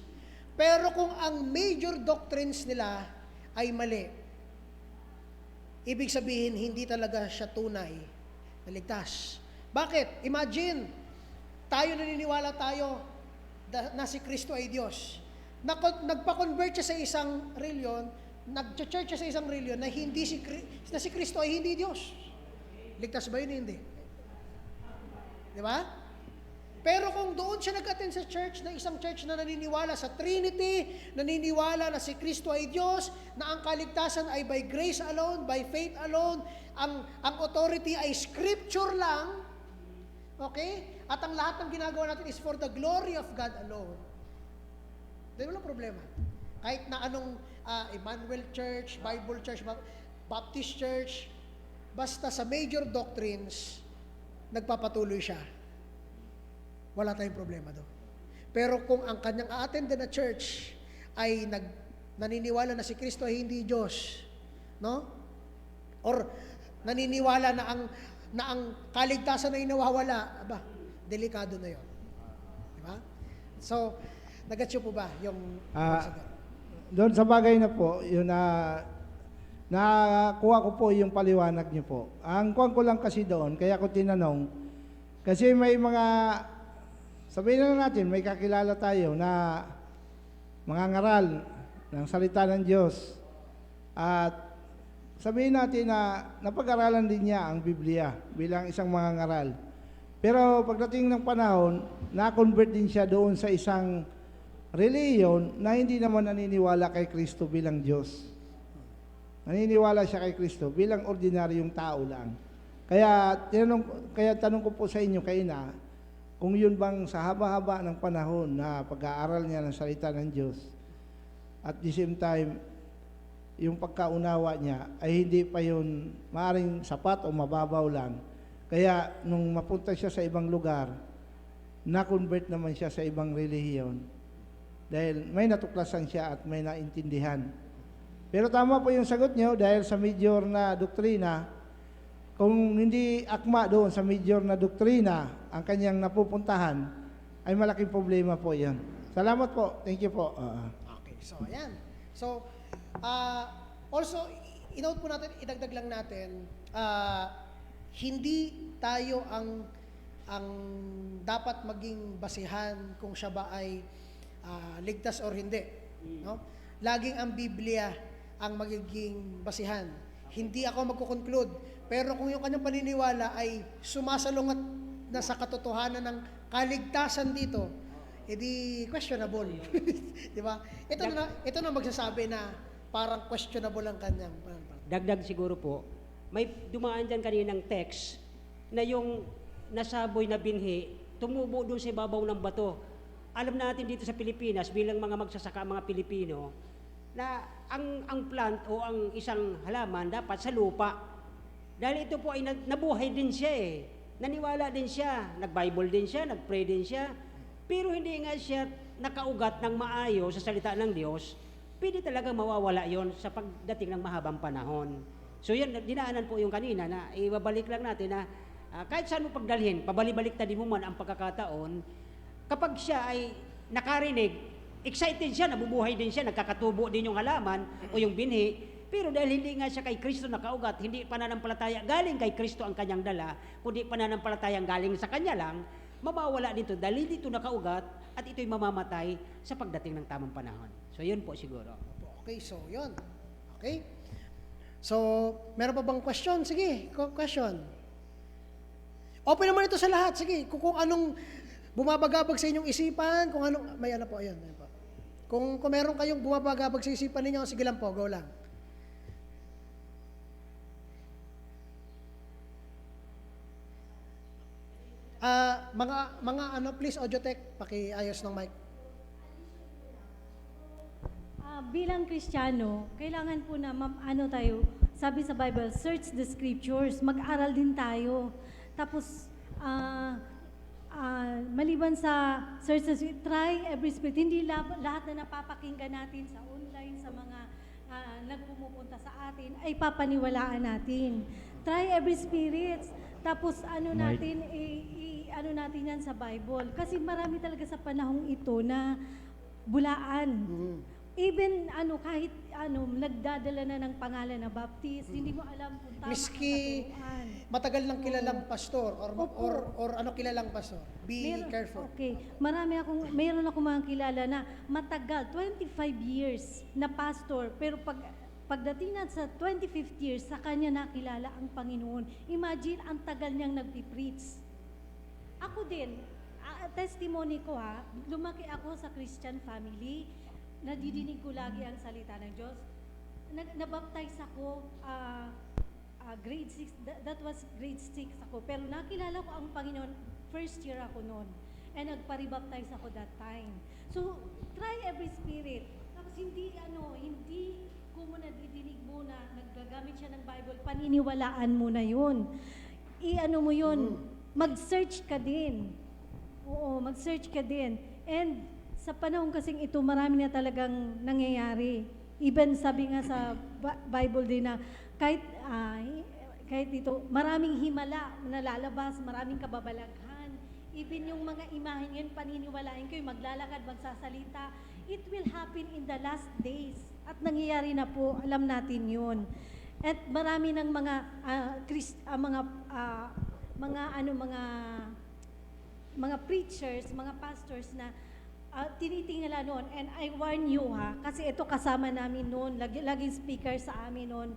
pero kung ang major doctrines nila ay mali, ibig sabihin hindi talaga siya tunay na ligtas. Bakit? Imagine, naniniwala tayo na si Kristo ay Diyos. Nagpa-convert siya sa isang reliyon, nag-church siya sa isang reliyon na si Kristo ay hindi Diyos. Ligtas ba yun? Hindi. Di ba? Pero kung doon siya nag-attend sa church, na isang church na naniniwala sa Trinity, naniniwala na si Kristo ay Diyos, na ang kaligtasan ay by grace alone, by faith alone, ang authority ay scripture lang, okay? At ang lahat ng ginagawa natin is for the glory of God alone. Dahil walang problema. Kahit na anong Emmanuel Church, Bible Church, Baptist Church, basta sa major doctrines, nagpapatuloy siya. Wala tayong problema doon. Pero kung ang kanyang a-attend na church ay naniniwala na si Kristo ay hindi Diyos, no? Or naniniwala na ang kaligtasan ay nawawala, delikado na 'yon. Di ba? So, nag-gets po ba yung doon sa bagay na po, yun nakuha ko po yung paliwanag niyo po. Ang kuwan ko lang kasi doon, kaya ko tinanong, kasi may mga, sabihin na natin, may kakilala tayo na mga ngaral ng salita ng Diyos at sabihin natin na napag-aralan din niya ang Biblia bilang isang mangangaral. Pero pagdating ng panahon, na-convert din siya doon sa isang reliyon na hindi naman naniniwala kay Kristo bilang Diyos. Naniniwala siya kay Kristo bilang ordinaryong tao lang. Kaya tanong ko po sa inyo kaina, kung yun bang sa haba-haba ng panahon na pag-aaral niya ng salita ng Diyos, at the same time, yung pagkaunawa niya ay hindi pa yun maaaring sapat o mababaw lang. Kaya nung mapunta siya sa ibang lugar, na-convert naman siya sa ibang relihiyon. Dahil may natuklasan siya at may naintindihan. Pero tama po yung sagot niyo dahil sa major na doktrina, kung hindi akma doon sa major na doktrina ang kanyang napupuntahan, ay malaking problema po yan. Salamat po. Thank you po. Okay, so ayan. So, also, inote po natin, idagdag lang natin, hindi tayo ang dapat maging basihan kung siya ba ay ligtas or hindi. No? Laging ang Biblia ang magiging basihan. Hindi ako magko-conclude. Pero kung yung kanyang paniniwala ay sumasalungat na sa katotohanan ng kaligtasan dito, edi questionable. Di ba? Ito na magsasabi na parang questionable ang kanyang pananampalataya. Dagdag siguro po, may dumaan dyan kaninang text na yung nasaboy na binhi, tumubo doon sa ibabaw ng bato. Alam natin dito sa Pilipinas, bilang mga magsasaka, mga Pilipino, na ang plant o ang isang halaman dapat sa lupa. Dahil ito po ay nabuhay din siya eh. Naniwala din siya, nag-Bible din siya, nag-pray din siya. Pero hindi nga siya nakaugat ng maayos sa salita ng Diyos, pwede talaga mawawala yon sa pagdating ng mahabang panahon. So yan, dinaanan po yung kanina na ibabalik lang natin na kahit saan mo pagdalhin, pabalik-balik din mo man ang pagkakataon, kapag siya ay nakarinig, excited siya, nabubuhay din siya, nagkakatubo din yung halaman o yung binhi, pero dahil hindi nga siya kay Kristo nakaugat, hindi pananampalataya galing kay Kristo ang kanyang dala, kundi pananampalatayang galing sa kanya lang, mawawala dito dahil dito nakaugat at ito'y mamamatay sa pagdating ng tamang panahon. So yun po siguro. Okay, so yun. Okay? So, meron pa bang question? Sige, question. Open naman ito sa lahat. Sige, kung anong bumabagabag sa inyong isipan, kung anong, may ano po, ayun. Ayun po. Kung meron kayong bumabagabag sa isipan ninyo, sige lang po, go lang. Mga ano, please, Audiotech, pakiayos ng mic. Bilang Kristiyano, kailangan po na tayo, sabi sa Bible, search the scriptures, mag-aral din tayo. Tapos, maliban sa search the scriptures, try every spirit. Hindi lahat na napapakinggan natin sa online, sa mga nagpumupunta sa atin, ay papaniwalaan natin. Try every spirit. Tapos, natin natin yan sa Bible. Kasi marami talaga sa panahong ito na bulaan. Even kahit nagdadala na ng pangalan na Baptist, hindi mo alam kung tama Miski ang katuruan. matagal ng kilalang pastor or ano kilalang pastor. Be careful. Okay. Mayroon akong mga kilala na matagal, 25 years na pastor, pero pagdating na sa 25th year, sa kanya nakilala ang Panginoon. Imagine, ang tagal niyang nagpipreach. Ako din, testimony ko lumaki ako sa Christian family, nadidinig ko lagi ang salita ng Diyos. Nabaptize ako, grade 6, that was grade 6 ako. Pero nakilala ko ang Panginoon, first year ako noon. And nagparibaptize ako that time. So, try every spirit. Tapos hindi ko muna didinig muna, naggagamit siya ng Bible, paniniwalaan mo na yun. Mo yun, mag-search ka din. Oo, mag-search ka din. And sa panahon kasing ito, marami na talagang nangyayari. Even sabi nga sa Bible din na kahit dito, maraming himala na lalabas, maraming kababalaghan. Even yung mga imahen yun, paniniwalain ko, maglalakad, magsasalita, it will happen in the last days. At nangyayari na po, alam natin yun. At marami ng mga preachers, mga pastors na tinitingala noon, and I warn you kasi ito kasama namin noon, laging speaker sa amin noon,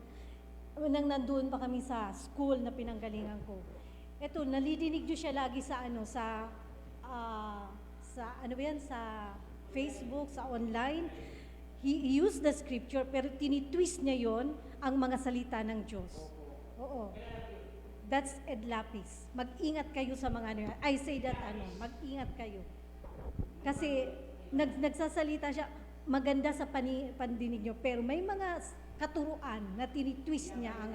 nang nandoon pa kami sa school na pinanggalingan ko. Eto, nalidinig nyo siya lagi sa ano ba yan, sa Facebook, sa online. He used the scripture, pero tinitwist niya yon ang mga salita ng Diyos. Oo. That's Ed Lapis. Mag-ingat kayo sa mga ano yan. I say that mag-ingat kayo. Kasi nagsasalita siya, maganda sa pandinig nyo, pero may mga katuruan na tinitwist niya ang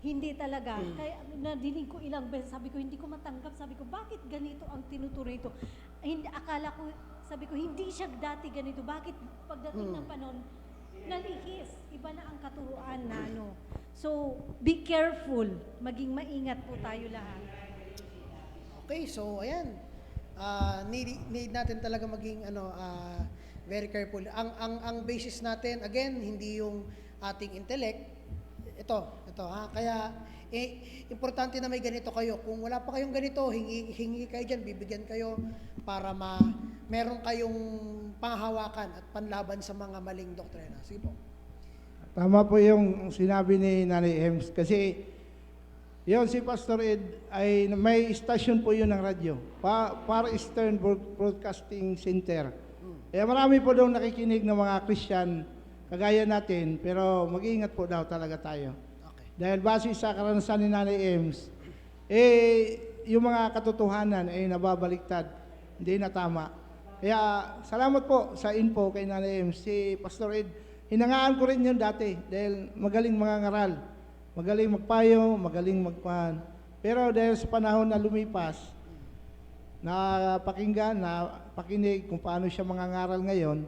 Hindi talaga. Kaya nadinig ko ilang beses, sabi ko, hindi ko matanggap. Sabi ko, bakit ganito ang tinuturo ito? Hindi, akala ko, sabi ko, hindi siya dati ganito. Bakit pagdating ng panahon, nalihis. Iba na ang katuruan na So, be careful. Maging maingat po tayo lahat. Okay, so ayan. Need natin talaga maging very careful. Ang basis natin, again, hindi yung ating intellect. Ito ha. Kaya importante na may ganito kayo. Kung wala pa kayong ganito, hingi kayo diyan, bibigyan kayo para meron kayong panghahawakan at panlaban sa mga maling doktrina. Sige po. Tama po yung sinabi ni Nanay Ems. Kasi yun, si Pastor Ed, ay may station po yun ng radyo. Far Eastern Broadcasting Center. Kaya marami po daw nakikinig ng mga Christian, kagaya natin, pero mag-iingat po daw talaga tayo. Okay. Dahil base sa karanasan ni Nanay Ems, yung mga katotohanan ay nababaliktad, hindi na tama. Kaya salamat po sa info kay Nanay Ems. Si Pastor Ed, hinangaan ko rin yun dati dahil magaling mga ngaral, magaling magpayo, magaling magpan. Pero dahil sa panahon na lumipas, napakinggan, napakinig kung paano siya mga ngaral ngayon.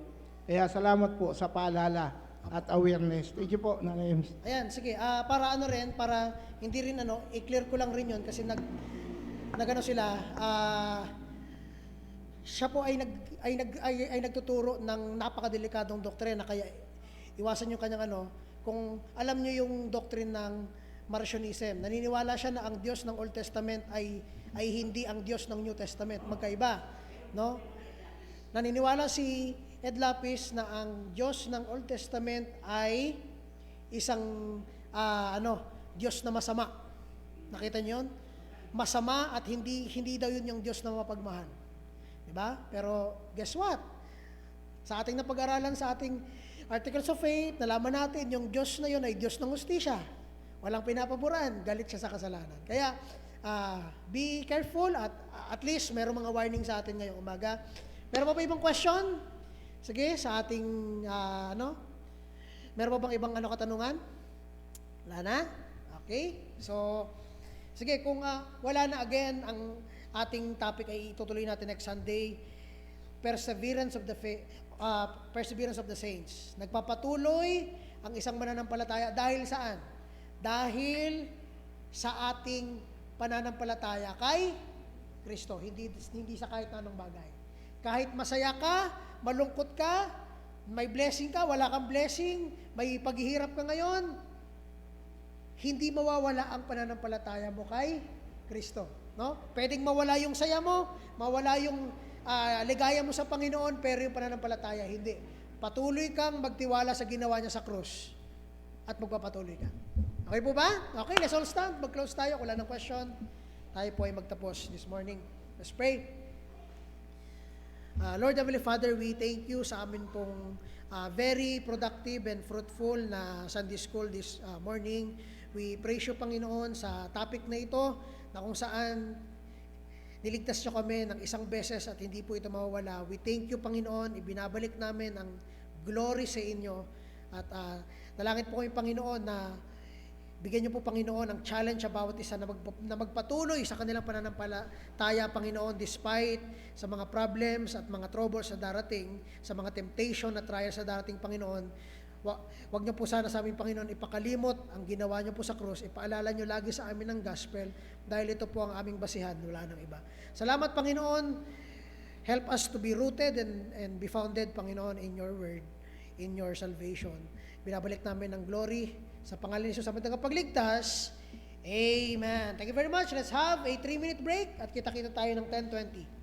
Kaya salamat po sa paalala at awareness. Thank you po, Nanay Ems. Ayan, sige. Para para hindi rin i-clear ko lang rin 'yon kasi siya po ay nagtuturo ng napakadelikadong doktrina, kaya iwasan yung kanyang kung alam niyo yung doctrine ng Marcionism. Naniniwala siya na ang Diyos ng Old Testament ay hindi ang Diyos ng New Testament. Magkaiba, no? Naniniwala si Ed Lapis na ang Diyos ng Old Testament ay isang Diyos na masama. Nakita niyo 'yon? Masama at hindi daw 'yun yung Diyos na mapagmahal. 'Di ba? Pero guess what? Sa ating napag-aralan sa ating Articles of Faith, nalaman natin yung Diyos na 'yon ay Diyos ng hustisya. Walang pinapaboran, galit siya sa kasalanan. Kaya be careful at least merong mga warning sa atin ngayong umaga. Meron pa ba ibang question? Sige, sa ating meron pa bang ibang katanungan? Wala na? Okay? So, sige, kung wala na, again, ang ating topic ay itutuloy natin next Sunday, perseverance of the saints. Nagpapatuloy ang isang mananampalataya dahil saan? Dahil sa ating pananampalataya kay Kristo, hindi sa kahit anong bagay. Kahit masaya ka, malungkot ka, may blessing ka, wala kang blessing, may paghihirap ka ngayon, hindi mawawala ang pananampalataya mo kay Kristo. No? Pwedeng mawala yung saya mo, mawala yung ligaya mo sa Panginoon, pero yung pananampalataya, hindi. Patuloy kang magtiwala sa ginawa niya sa krus at magpapatuloy ka. Okay po ba? Okay, let's all stand. Mag-close tayo. Wala ng question. Tayo po ay magtapos this morning. Let's pray. Lord Heavenly Father, we thank you sa amin pong very productive and fruitful na Sunday School this morning. We praise you, Panginoon, sa topic na ito na kung saan niligtas niyo kami ng isang beses at hindi po ito mawawala. We thank you, Panginoon. Ibinabalik namin ang glory sa inyo. At nalangit po kami, Panginoon, na bigyan niyo po, Panginoon, ang challenge sa bawat isa na magpatuloy sa kanilang pananampalataya, Panginoon, despite sa mga problems at mga troubles na darating, sa mga temptation at trials na darating, Panginoon. Wag niyo po sana sa amin, Panginoon, ipakalimot ang ginawa niyo po sa krus. Ipaalala niyo lagi sa amin ng gospel dahil ito po ang aming basihan, wala nang iba. Salamat, Panginoon. Help us to be rooted and be founded, Panginoon, in your word, in your salvation. Binabalik namin ang glory sa pangalan ni Jesus sa tagapagligtas. Amen. Thank you very much. Let's have a 3-minute break at kita-kita tayo ng 10:20.